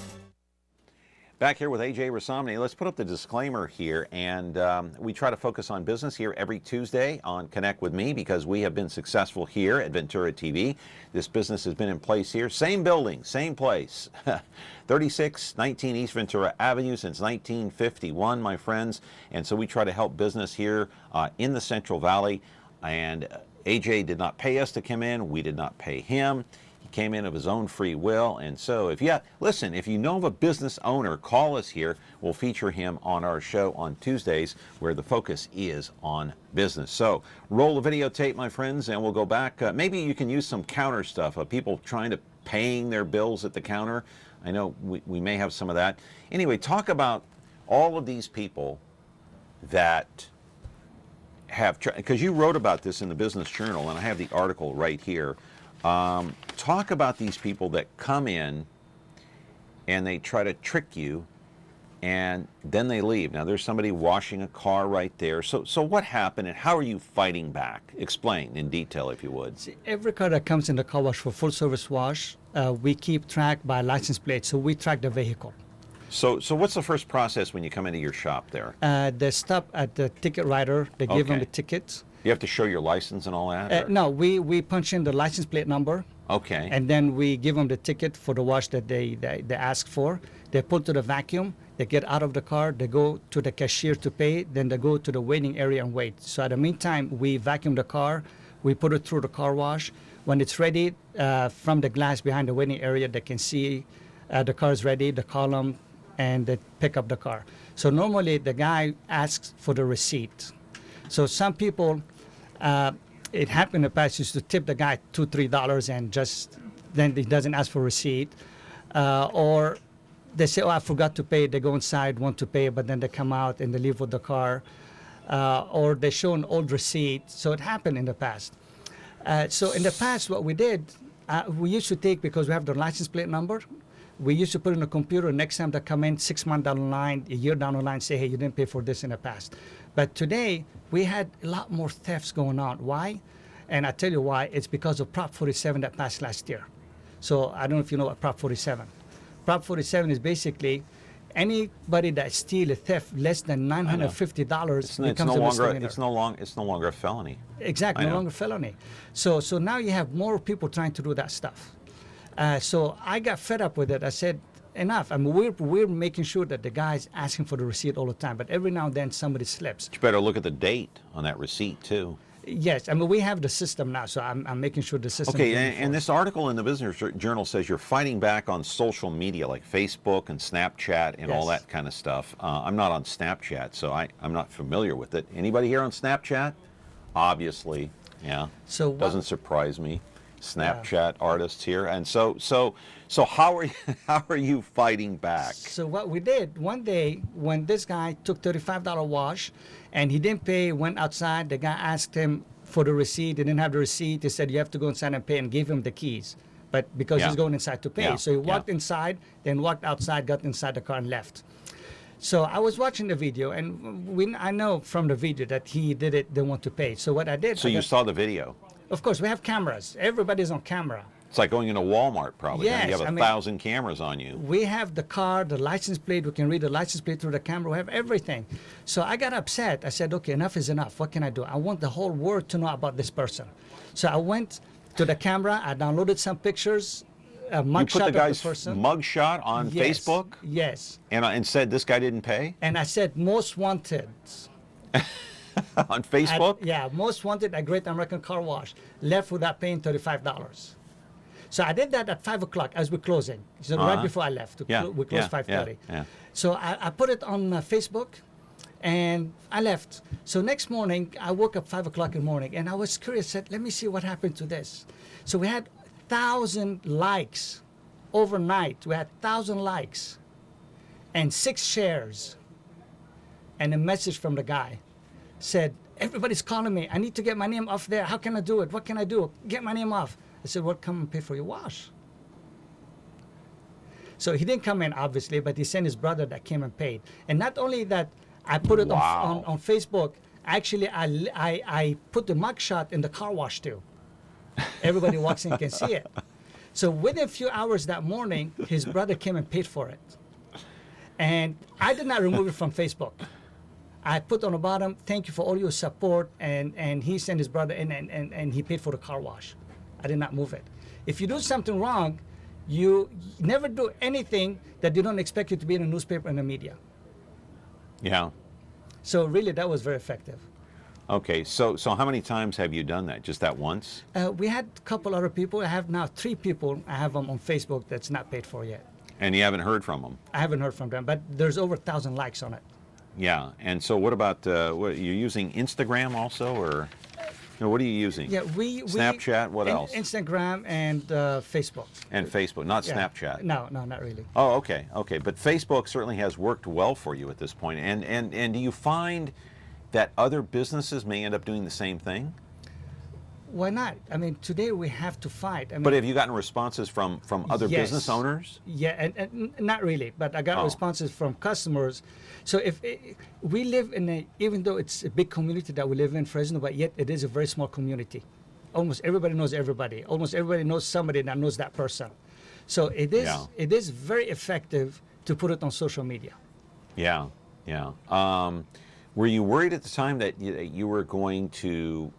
S2: Back here with AJ Rassamni. Let's put up the disclaimer here, and we try to focus on business here every Tuesday on Connect with Me because we have been successful here at Ventura TV. This business has been in place here, same building, same place, 3619 East Ventura Avenue since 1951, my friends. And so we try to help business here in the Central Valley. And AJ did not pay us to come in. We did not pay him. Came in of his own free will. And so if you know of a business owner, call us here. We'll feature him on our show on Tuesdays where the focus is on business. So roll the videotape, my friends, and we'll go back. Maybe you can use some counter stuff of people trying to paying their bills at the counter. I know we may have some of that. Anyway, talk about all of these people that have, because you wrote about this in the Business Journal, and I have the article right here. Talk about these people that come in and they try to trick you and then they leave. Now there's somebody washing a car right there. So what happened and how are you fighting back? Explain in detail if you would.
S4: See, every car that comes in the car wash for full service wash, we keep track by license plate. So we track the vehicle.
S2: So what's the first process when you come into your shop there?
S4: They stop at the ticket writer. They give them the tickets.
S2: You have to show your license and all that?
S4: No, we punch in the license plate number.
S2: Okay.
S4: And then we give them the ticket for the wash that they ask for. They put to the vacuum. They get out of the car. They go to the cashier to pay. Then they go to the waiting area and wait. So at the meantime, we vacuum the car. We put it through the car wash. When it's ready, from the glass behind the waiting area, they can see the car is ready, the column, and they pick up the car. So normally the guy asks for the receipt. So some people, it happened in the past, used to tip the guy $2, $3 and just then he doesn't ask for receipt. Or they say, oh, I forgot to pay. They go inside, want to pay, but then they come out and they leave with the car. Or they show an old receipt. So it happened in the past. So in the past, what we did, we used to take, because we have the license plate number, we used to put in a computer. Next time they come in 6 months down the line, a year down the line, say, hey, you didn't pay for this in the past. But today, we had a lot more thefts going on. Why? And I tell you why. It's because of Prop 47 that passed last year. So I don't know if you know what Prop 47. Prop 47 is basically anybody that steals a theft less than $950 becomes a misdemeanor.
S2: It's no longer a felony.
S4: Exactly, no longer a felony. So now you have more people trying to do that stuff. So I got fed up with it. I said, enough. I mean, we're making sure that the guy's asking for the receipt all the time, but every now and then somebody slips.
S2: You better look at the date on that receipt too.
S4: Yes, I mean, we have the system now, so I'm making sure the system.
S2: Okay, and this article in the Business Journal says you're fighting back on social media like Facebook and Snapchat and all that kind of stuff. I'm not on Snapchat, so I'm not familiar with it. Anybody here on Snapchat? Obviously, yeah. So doesn't surprise me. Snapchat artists here, and so how are you fighting back?
S4: So what we did one day when this guy took $35 wash and he didn't pay, went outside. The guy asked him for the receipt. He didn't have the receipt. He said you have to go inside and pay, and gave him the keys. But because he's going inside to pay, so he walked inside, then walked outside, got inside the car and left. So I was watching the video, and I know from the video that he did it. They want to pay. So what I did.
S2: So you saw the video.
S4: Of course, we have cameras. Everybody's on camera.
S2: It's like going into Walmart, probably.
S4: Yes,
S2: you have 1,000 cameras on you.
S4: We have the car, the license plate. We can read the license plate through the camera. We have everything. So I got upset. I said, okay, enough is enough. What can I do? I want the whole world to know about this person. So I went to the camera. I downloaded some pictures, a mugshot of the person.
S2: Mugshot on Facebook?
S4: Yes.
S2: And said this guy didn't pay?
S4: And I said, most wanted.
S2: On Facebook?
S4: Most wanted at Great American Car Wash. Left without paying $35. So I did that at 5 o'clock as we're closing. So right before I left. We closed 5:30. So I put it on Facebook, and I left. So next morning, I woke up 5 o'clock in the morning, and I was curious. Said, let me see what happened to this. So we had 1,000 likes overnight. We had 1,000 likes and 6 shares. And a message from the guy said, everybody's calling me. I need to get my name off there. How can I do it? What can I do? Get my name off. I said, well, come and pay for your wash. So he didn't come in, obviously, but he sent his brother that came and paid. And not only that, I put it on Facebook. Actually, I put the mugshot in the car wash, too. Everybody walks in can see it. So within a few hours that morning, his brother came and paid for it. And I did not remove it from Facebook. I put on the bottom, thank you for all your support, and he sent his brother in and he paid for the car wash. I did not move it. If you do something wrong, you never do anything that you don't expect you to be in a newspaper and the media.
S2: Yeah.
S4: So really, that was very effective.
S2: Okay, so how many times have you done that? Just that once?
S4: We had a couple other people. I have now 3 people. I have them on Facebook that's not paid for yet.
S2: And you haven't heard from them?
S4: I haven't heard from them, but there's over 1,000 likes on it.
S2: Yeah, and so what about, what, you're using Instagram also, or what are you using?
S4: Yeah, we
S2: Snapchat, what else?
S4: Instagram and Facebook.
S2: And Facebook, not
S4: Yeah.
S2: Snapchat?
S4: No, not really.
S2: Oh, okay, but Facebook certainly has worked well for you at this point. And do you find that other businesses may end up doing the same thing?
S4: Why not? I mean, today we have to fight. I mean,
S2: But have you gotten responses from other
S4: yes.
S2: business owners?
S4: Yeah, and not really, but I got responses from customers. So if we live in even though it's a big community that we live in, Fresno, but yet it is a very small community. Almost everybody knows everybody. Almost everybody knows somebody that knows that person. So it is very effective to put it on social media.
S2: Yeah. Were you worried at the time that you were going to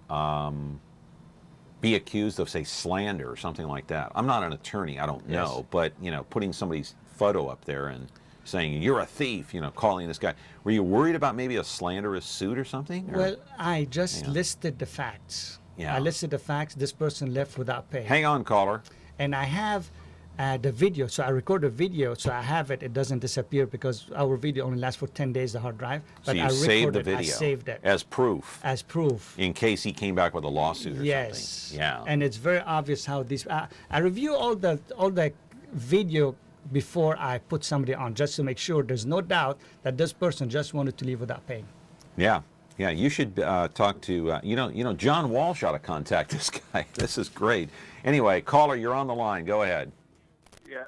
S2: be accused of, say, slander or something like that? I'm not an attorney, I don't know, but putting somebody's photo up there and saying you're a thief, calling this guy. Were you worried about maybe a slanderous suit or something? Or?
S4: Well, I just listed the facts.
S2: Yeah.
S4: I listed the facts. This person left without pay.
S2: Hang on, caller.
S4: And I have the video, so I record the video, so I have it. It doesn't disappear because our video only lasts for 10 days, the hard drive.
S2: But
S4: so
S2: you saved the video.
S4: I saved it.
S2: As proof.
S4: As proof.
S2: In case he came back with a lawsuit or something. Yeah.
S4: And it's very obvious how these. I review all the video before I put somebody on, just to make sure there's no doubt that this person just wanted to leave without paying.
S2: Yeah. You should talk to John Walsh ought to contact this guy. This is great. Anyway, caller, you're on the line. Go ahead.
S6: Yeah,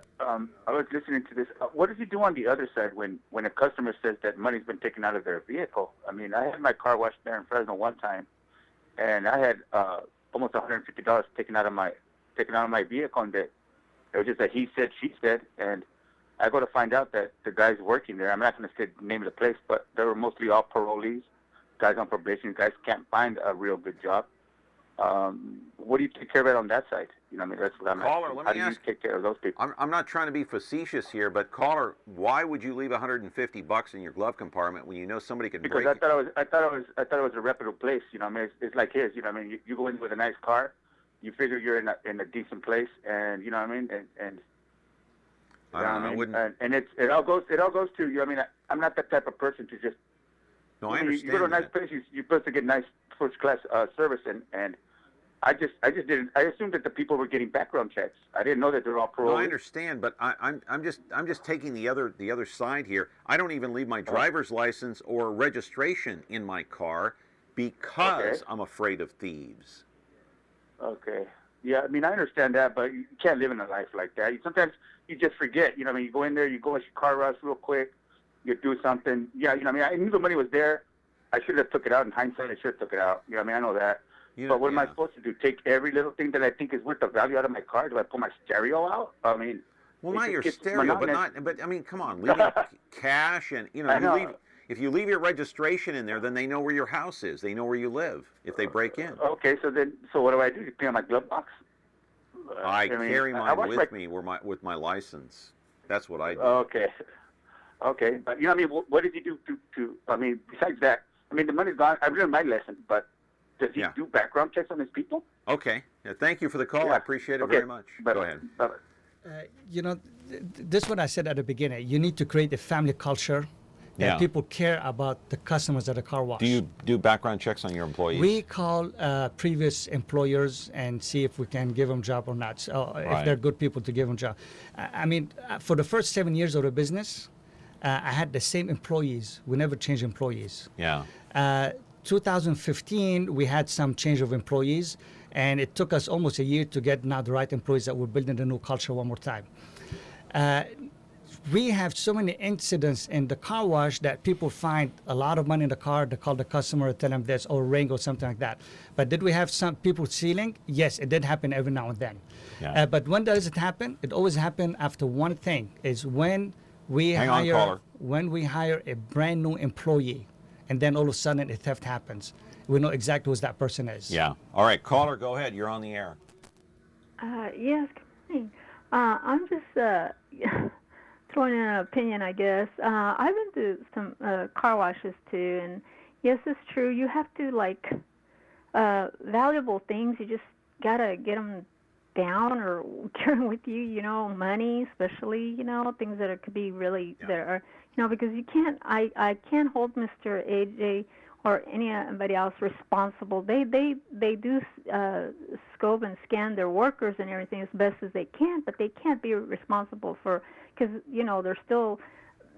S6: I was listening to this. What does he do on the other side when a customer says that money's been taken out of their vehicle? I mean, I had my car washed there in Fresno one time, and I had almost $150 taken out of my vehicle, and that it was just a he said, she said, and I go to find out that the guys working there, I'm not going to say the name of the place, but they were mostly all parolees, guys on probation, guys can't find a real good job. What do you take care of it on that side? I mean, that's what I'm
S2: Caller,
S6: asking.
S2: let
S6: How
S2: me
S6: do you
S2: ask,
S6: take care of those people?
S2: I'm not trying to be facetious here, but caller, why would you leave $150 in your glove compartment when you know somebody could
S6: Because
S2: break
S6: I thought it was a reputable place. I mean, it's like his. I mean, you go in with a nice car, you figure you're in a decent place, and you know what I mean, and it all goes to you. I mean, I'm not that type of person to just.
S2: No, I understand.
S6: You go to a nice place, you're supposed to get nice first class service, and I just didn't. I assumed that the people were getting background checks. I didn't know that they're all parolees.
S2: No, I understand, but I'm just taking the other side here. I don't even leave my driver's license or registration in my car because I'm afraid of thieves.
S6: Okay. Yeah, I mean, I understand that, but you can't live in a life like that. Sometimes you just forget. I mean, you go in there, you go at your car rush real quick, you do something. Yeah, I mean, I knew the money was there. I should have took it out. In hindsight, I should have took it out. I mean, I know that. But what am I supposed to do? Take every little thing that I think is worth the value out of my car? Do I pull my stereo out? I mean,
S2: well, not your stereo, but I mean, come on, leaving cash and if you leave your registration in there, then they know where your house is. They know where you live if they break in.
S6: Okay, so what do I do? You pay on my glove box?
S2: I carry mine with me with my license. That's what I do.
S6: Okay, but I mean, what did he do to? I mean, besides that, I mean, the money's gone. I've learned my lesson, but does he do background checks on his people?
S2: Okay. Yeah, thank you for the call. Yeah. I appreciate it very much. Go ahead.
S4: This is what I said at the beginning. You need to create a family culture that people care about the customers at the car wash.
S2: Do you do background checks on your employees?
S4: We call previous employers and see if we can give them a job or not. So if they're good people to give them a job. I mean, for the first 7 years of the business, I had the same employees. We never changed employees.
S2: Yeah.
S4: 2015, we had some change of employees, and it took us almost a year to get now the right employees that we're building the new culture one more time. We have so many incidents in the car wash that people find a lot of money in the car. They call the customer, tell them this, or ring or something like that. But did we have some people stealing? Yes, it did happen every now and then. Yeah. But when does it happen? It always happens after one thing, is when
S2: Hang on, caller.
S4: When we hire a brand new employee, and then all of a sudden a theft happens, we know exactly who that person is.
S2: Yeah. All right, caller, go ahead. You're on the air.
S12: Yes, good morning. I'm just throwing in an opinion, I guess. I've been to some car washes too, and yes, it's true. You have to like valuable things. You just gotta get them down or carry with you. You know, money, especially. You know, things that could be really that are. You know, because you can't. I can't hold Mr. AJ or anybody else responsible. They do scope and scan their workers and everything as best as they can, but they can't be responsible for, because you know they're still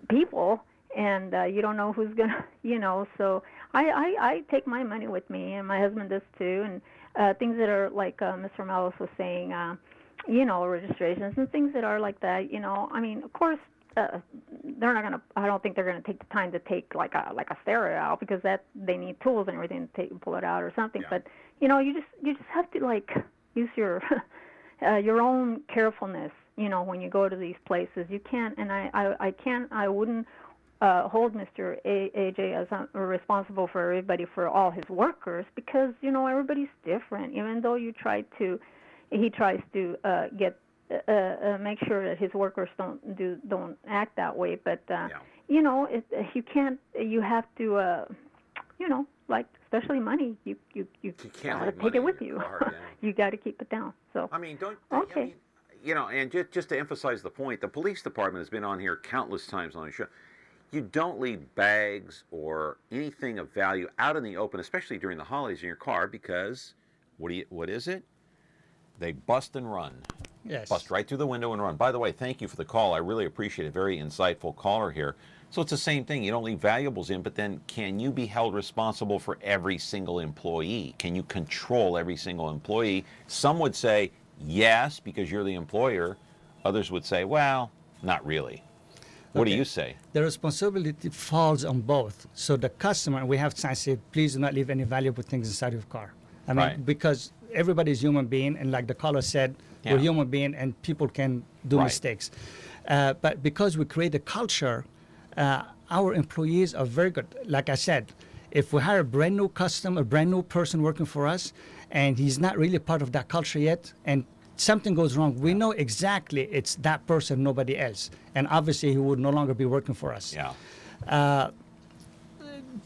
S12: people, and you don't know who's gonna, you know. So I take my money with me, and my husband does too, and things that are like Mr. Malos was saying, you know, registrations and things that are like that. You know, I mean, of course. They're not gonna. I don't think they're gonna take the time to take like a stereo out, because that they need tools and everything to pull it out or something. Yeah. But you know, you just have to like use your own carefulness. You know, when you go to these places, you can't. And I wouldn't hold Mr. AJ as responsible for everybody, for all his workers, because you know everybody's different. Even though he tries to get. Make sure that his workers don't act that way, but you know, you can't. You have to, you know, like especially money. You
S2: can't
S12: gotta take it with you. You got to keep it down. So
S2: I mean, don't.
S12: Okay.
S2: I mean, you know, and just to emphasize the point, the police department has been on here countless times on the show. You don't leave bags or anything of value out in the open, especially during the holidays, in your car, because what is it? They bust and run.
S4: Yes.
S2: Bust right through the window and run. By the way, thank you for the call. I really appreciate it. Very insightful caller here. So it's the same thing. You don't leave valuables in, but then can you be held responsible for every single employee? Can you control every single employee? Some would say yes, because you're the employer. Others would say, well, not really. What do you say?
S4: The responsibility falls on both. So the customer, we have signs say, please do not leave any valuable things inside your car. I mean, because everybody's human being, and like the caller said, we're human being, and people can do mistakes. But because we create a culture, our employees are very good. Like I said, if we hire a brand new customer, a brand new person working for us, and he's not really part of that culture yet, and something goes wrong, we know exactly it's that person, nobody else. And obviously, he would no longer be working for us.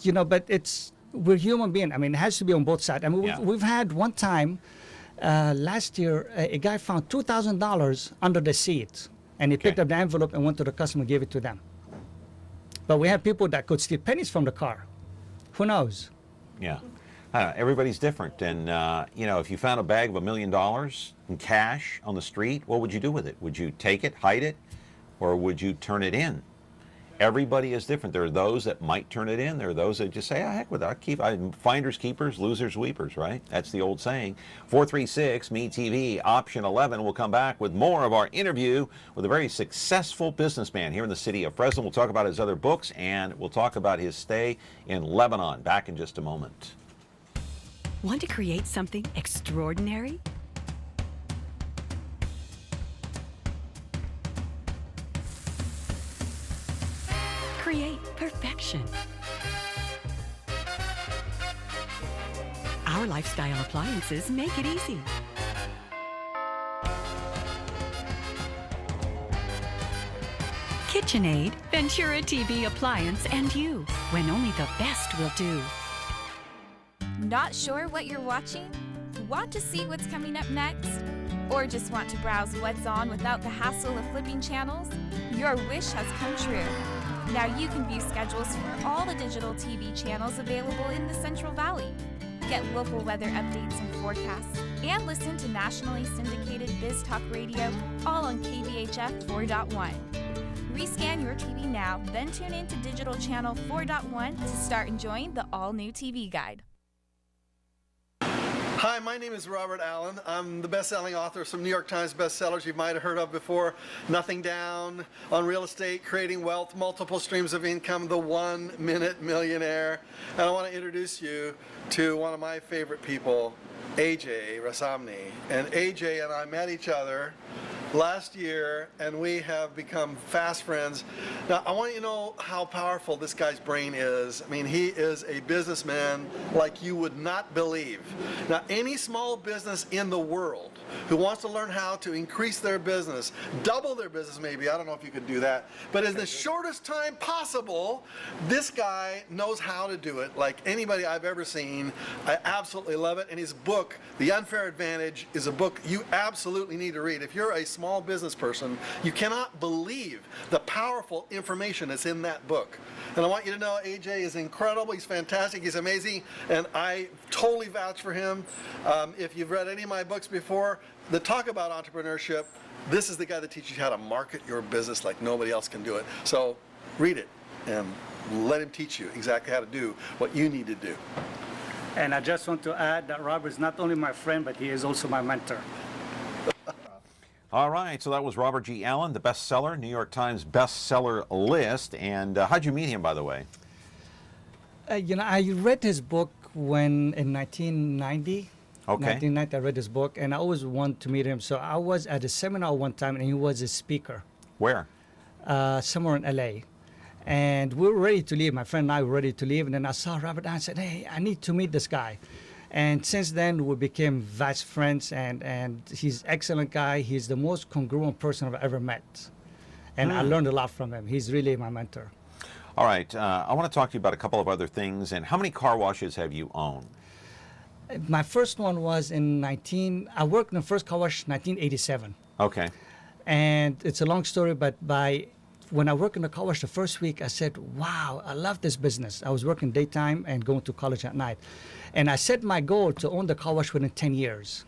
S4: You know, but we're human beings. I mean, it has to be on both sides. I mean, we've had one time, last year, a guy found $2,000 under the seat, and he picked up the envelope and went to the customer and gave it to them. But we have people that could steal pennies from the car. Who knows?
S2: Yeah. Everybody's different. And, you know, if you found a bag of $1 million in cash on the street, what would you do with it? Would you take it, hide it, or would you turn it in? Everybody is different. There are those that might turn it in. There are those that just say, heck with it. Finders keepers, losers weepers, right? That's the old saying. 436 MeTV, option 11. We'll come back with more of our interview with a very successful businessman here in the city of Fresno. We'll talk about his other books, and we'll talk about his stay in Lebanon. Back in just a moment.
S13: Want to create something extraordinary? Create perfection. Our lifestyle appliances make it easy. KitchenAid, Ventura TV appliance, and you, when only the best will do.
S3: Not sure what you're watching? Want to see what's coming up next? Or just want to browse what's on without the hassle of flipping channels? Your wish has come true. Now you can view schedules for all the digital TV channels available in the Central Valley. Get local weather updates and forecasts, and listen to nationally syndicated Biz Talk Radio, all on KVHF 4.1. Rescan your TV now, then tune in to Digital Channel 4.1 to start enjoying the all-new TV Guide.
S14: Hi, my name is Robert Allen. I'm the best-selling author of some New York Times bestsellers you might have heard of before. Nothing Down, On Real Estate, Creating Wealth, Multiple Streams of Income, The 1 Minute Millionaire. And I want to introduce you to one of my favorite people, AJ Rassamni. And AJ and I met each other last year, and we have become fast friends. Now, I want you to know how powerful this guy's brain is. I mean, he is a businessman like you would not believe. Now, any small business in the world who wants to learn how to increase their business, double their business maybe, I don't know if you could do that, but in the shortest time possible, this guy knows how to do it like anybody I've ever seen. I absolutely love it. And his book, The Unfair Advantage, is a book you absolutely need to read. If you're a small business person, you cannot believe the powerful information that's in that book. And I want you to know AJ is incredible. He's fantastic. He's amazing. And I totally vouch for him. If you've read any of my books before that talk about entrepreneurship, this is the guy that teaches you how to market your business like nobody else can do it. So read it and let him teach you exactly how to do what you need to do.
S4: And I just want to add that Robert is not only my friend, but he is also my mentor.
S2: All right, so that was Robert G. Allen, the bestseller, New York Times bestseller list. And how'd you meet him, by the way?
S4: You know, I read his book when in 1990.
S2: Okay.
S4: 1990, I read his book, and I always wanted to meet him. So I was at a seminar one time, and he was a speaker.
S2: Where?
S4: Somewhere in L.A. And we were ready to leave. My friend and I were ready to leave, and then I saw Robert, and I said, hey, I need to meet this guy. And since then, we became fast friends, and he's an excellent guy. He's the most congruent person I've ever met. And I learned a lot from him. He's really my mentor.
S2: All right, I want to talk to you about a couple of other things. And how many car washes have you owned?
S4: My first one was I worked in the first car wash in 1987.
S2: Okay.
S4: And it's a long story, but when I worked in the car wash the first week, I said, wow, I love this business. I was working daytime and going to college at night. And I set my goal to own the car wash within 10 years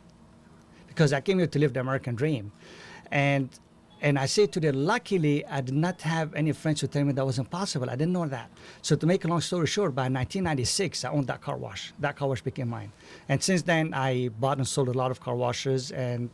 S4: because I came here to live the American dream. And I say to them, luckily, I did not have any friends who tell me that was impossible. I didn't know that. So to make a long story short, by 1996, I owned that car wash. That car wash became mine. And since then, I bought and sold a lot of car washes. And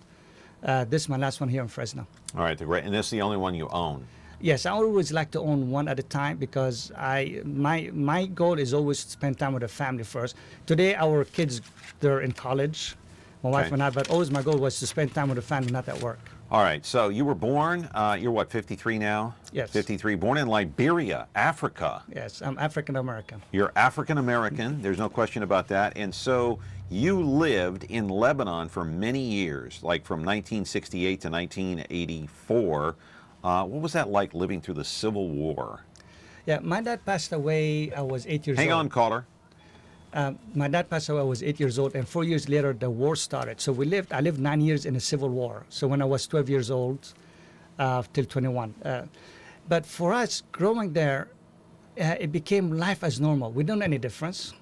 S4: this is my last one here in Fresno.
S2: All right, great. And this is the only one you own?
S4: Yes, I always like to own one at a time because my goal is always to spend time with the family first. Today, our kids, they're in college, my wife and I, but always my goal was to spend time with the family, not at work.
S2: All right, so you were born, you're what, 53 now?
S4: Yes.
S2: 53, born in Liberia, Africa.
S4: Yes, I'm African American.
S2: You're African American, there's no question about that. And so you lived in Lebanon for many years, like from 1968 to 1984. What was that like living through the Civil War?
S4: Yeah, my dad passed away, I was 8 years old.
S2: Hang on, caller.
S4: My dad passed away, I was 8 years old, and 4 years later, the war started. So I lived 9 years in the Civil War. So when I was 12 years old, till 21. But for us, growing there, it became life as normal. We don't know any difference.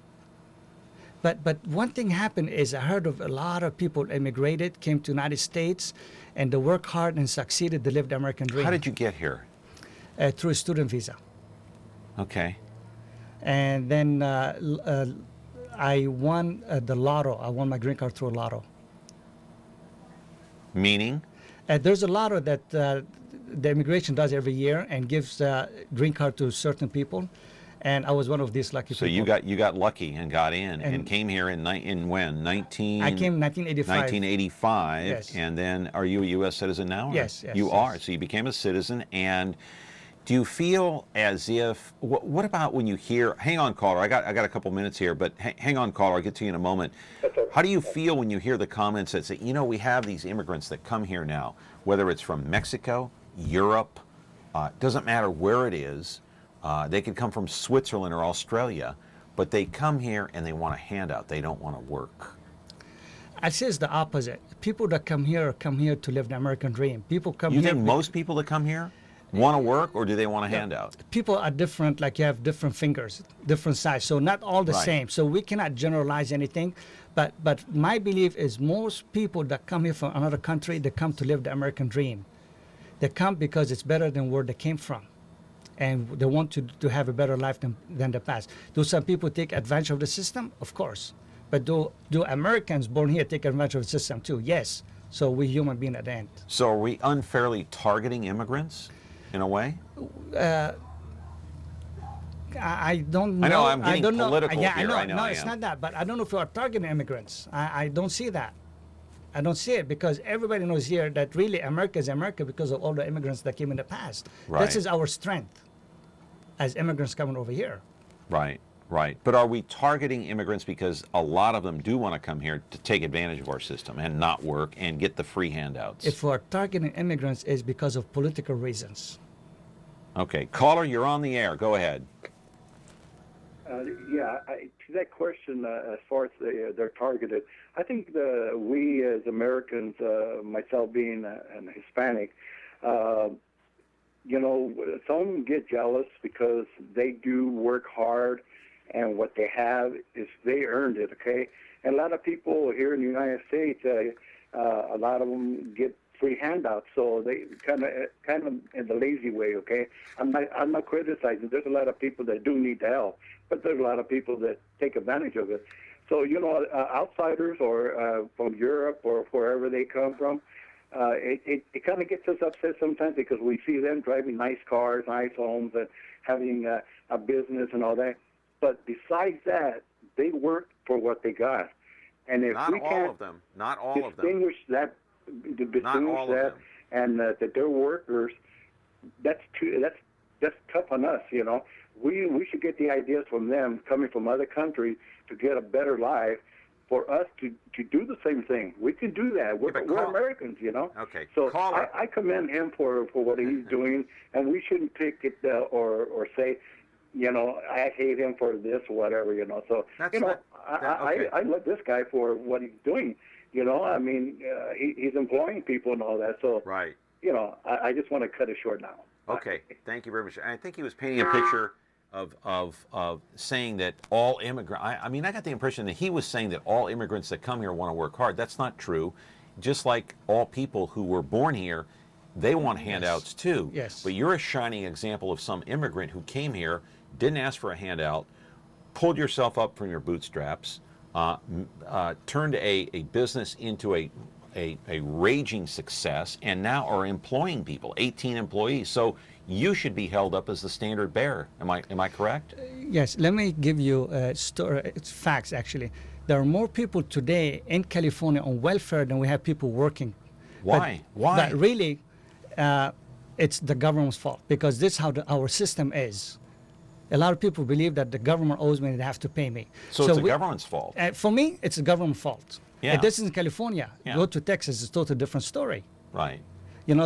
S4: But one thing happened is I heard of a lot of people immigrated, came to the United States, and they worked hard and succeeded to live the American dream.
S2: How did you get here?
S4: Through a student visa.
S2: Okay.
S4: And then I won the lotto. I won my green card through a lotto.
S2: Meaning?
S4: There's a lotto that the immigration does every year and gives a green card to certain people. And I was one of these lucky people.
S2: So you got lucky and got in and came here in when?
S4: I came in 1985.
S2: 1985.
S4: Yes.
S2: And then are you a U.S. citizen now?
S4: Yes.
S2: You are. So you became a citizen. And do you feel as if, what about when you hear, hang on, caller, I got a couple minutes here, but hang on, caller, I'll get to you in a moment. How do you feel when you hear the comments that say, you know, we have these immigrants that come here now, whether it's from Mexico, Europe, doesn't matter where it is, they could come from Switzerland or Australia, but they come here and they want a handout. They don't want to work.
S4: I'd say it's the opposite. People that come here to live the American dream. People come here.
S2: You think most people that come here want to work, or do they want a handout?
S4: People are different, like you have different fingers, different size, so not all the same. So we cannot generalize anything. But my belief is most people that come here from another country, they come to live the American dream. They come because it's better than where they came from. And they want to have a better life than the past. Do some people take advantage of the system? Of course. But do Americans born here take advantage of the system too? Yes. So we're human beings at the end.
S2: So are we unfairly targeting immigrants in a way?
S4: I don't know.
S2: I know I'm getting
S4: I don't
S2: political
S4: know. Yeah,
S2: here.
S4: I know.
S2: I know
S4: No,
S2: I
S4: it's
S2: am.
S4: not that. But I don't know if we are targeting immigrants. I don't see that. I don't see it because everybody knows here that really America is America because of all the immigrants that came in the past.
S2: Right.
S4: This is our strength as immigrants coming over here.
S2: Right, right. But are we targeting immigrants because a lot of them do want to come here to take advantage of our system and not work and get the free handouts?
S4: If we're targeting immigrants, it's because of political reasons.
S2: Okay. Caller, you're on the air. Go ahead.
S15: To that question, as far as they're targeted, I think we as Americans, myself being an Hispanic, some get jealous because they do work hard, and what they have is they earned it. Okay, and a lot of people here in the United States, a lot of them get free handouts, so they kind of in the lazy way. Okay, I'm not criticizing. There's a lot of people that do need the help, but there's a lot of people that take advantage of it. So outsiders or from Europe or wherever they come from, it kind of gets us upset sometimes because we see them driving nice cars, nice homes, and having a business and all that. But besides that, they work for what they got, and if
S2: Not
S15: we
S2: all
S15: can't
S2: of them. Not all of them.
S15: distinguish that, and that they're workers, that's tough on us. We should get the ideas from them coming from other countries to get a better life. For us to do the same thing, we can do that. We're Americans,
S2: Okay.
S15: So I commend him for what he's doing, and we shouldn't pick it or say, I hate him for this or whatever, So I love this guy for what he's doing. I mean, he's employing people and all that. So
S2: right.
S15: I just want to cut it short now.
S2: Okay. Thank you very much. I think he was painting a picture of saying that all immigrants, I mean, I got the impression that he was saying that all immigrants that come here want to work hard. That's not true. Just like all people who were born here, they want handouts too.
S4: Yes.
S2: But you're a shining example of some immigrant who came here, didn't ask for a handout, pulled yourself up from your bootstraps, turned a business into a raging success, and now are employing people, 18 employees. So you should be held up as the standard bearer. Am I correct?
S4: Yes. Let me give you it's facts, actually. There are more people today in California on welfare than we have people working.
S2: Why? Why?
S4: But really, it's the government's fault because this is how our system is. A lot of people believe that the government owes me and they have to pay me.
S2: So it's the government's fault.
S4: For me, it's the government's fault.
S2: Yeah.
S4: This is in California.
S2: Yeah.
S4: Go to Texas, it's a totally different story.
S2: Right.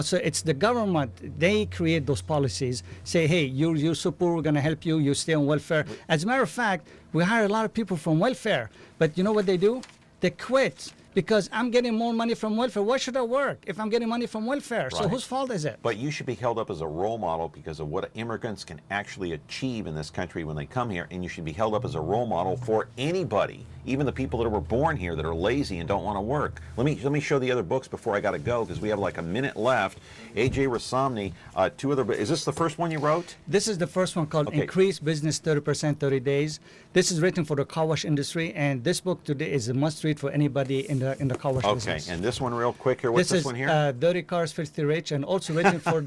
S4: So it's the government. They create those policies. Say, hey, you're so poor, we're going to help you. You stay on welfare. As a matter of fact, we hire a lot of people from welfare. But you know what they do? They quit because I'm getting more money from welfare. Why should I work if I'm getting money from welfare? So
S2: Right.
S4: whose fault is it?
S2: But you should be held up as a role model because of what immigrants can actually achieve in this country when they come here, and you should be held up as a role model for anybody, even the people that were born here that are lazy and don't want to work. Let me show the other books before I got to go because we have like a minute left. AJ Rassamni, two other. Is this the first one you wrote?
S4: This is the first one called Increase Business 30%, 30 Days. This is written for the car wash industry, and this book today is a must-read for anybody in the car wash business.
S2: Okay, and this one real quick here. What's this one here?
S4: Dirty Cars, Filthy Rich, and also written for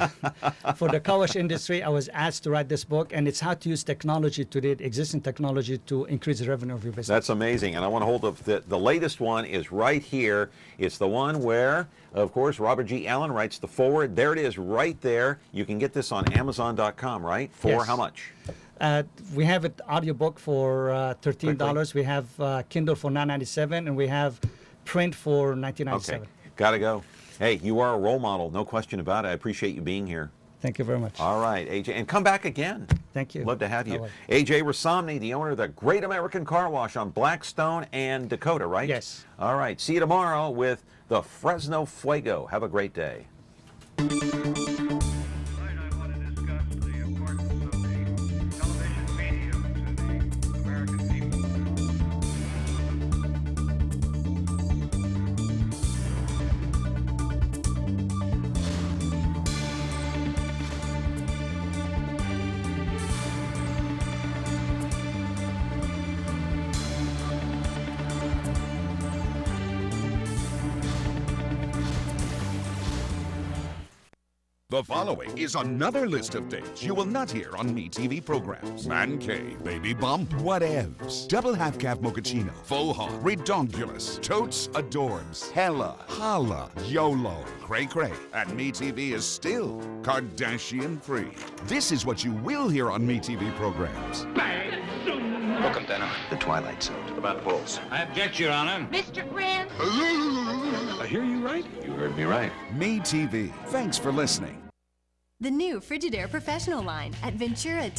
S4: for the car wash industry. I was asked to write this book, and it's how to use technology today, existing technology, to increase the revenue of your business.
S2: That's amazing, and I want to hold up the latest one is right here. It's the one where, of course, Robert G. Allen writes the foreword. There it is, right there. You can get this on Amazon.com, right? For
S4: Yes.
S2: how much?
S4: We have it audiobook for $13. We have Kindle for $9.97, and we have print for $19.97.
S2: Okay, gotta go. Hey, you are a role model, no question about it. I appreciate you being here.
S4: Thank you very much.
S2: All right, AJ, and come back again.
S4: Thank you.
S2: Love to have you.
S4: All right.
S2: AJ Rassamni, the owner of the Great American Car Wash on Blackstone and Dakota, right?
S4: Yes.
S2: All right, see you tomorrow with the Fresno Fuego. Have a great day.
S5: The following is another list of things you will not hear on MeTV programs. Man cave, baby bump, whatevs, double half-calf mochaccino, faux hawk, redonkulous, totes adorbs, hella, holla, YOLO, cray-cray, and MeTV is still Kardashian-free. This is what you will hear on MeTV programs.
S16: Welcome, Denham. The Twilight Zone. About Bulls.
S17: I object, Your Honor.
S18: Mr. Grant.
S16: I hear you right. You heard me right.
S5: MeTV. Thanks for listening.
S19: The new Frigidaire Professional line at Ventura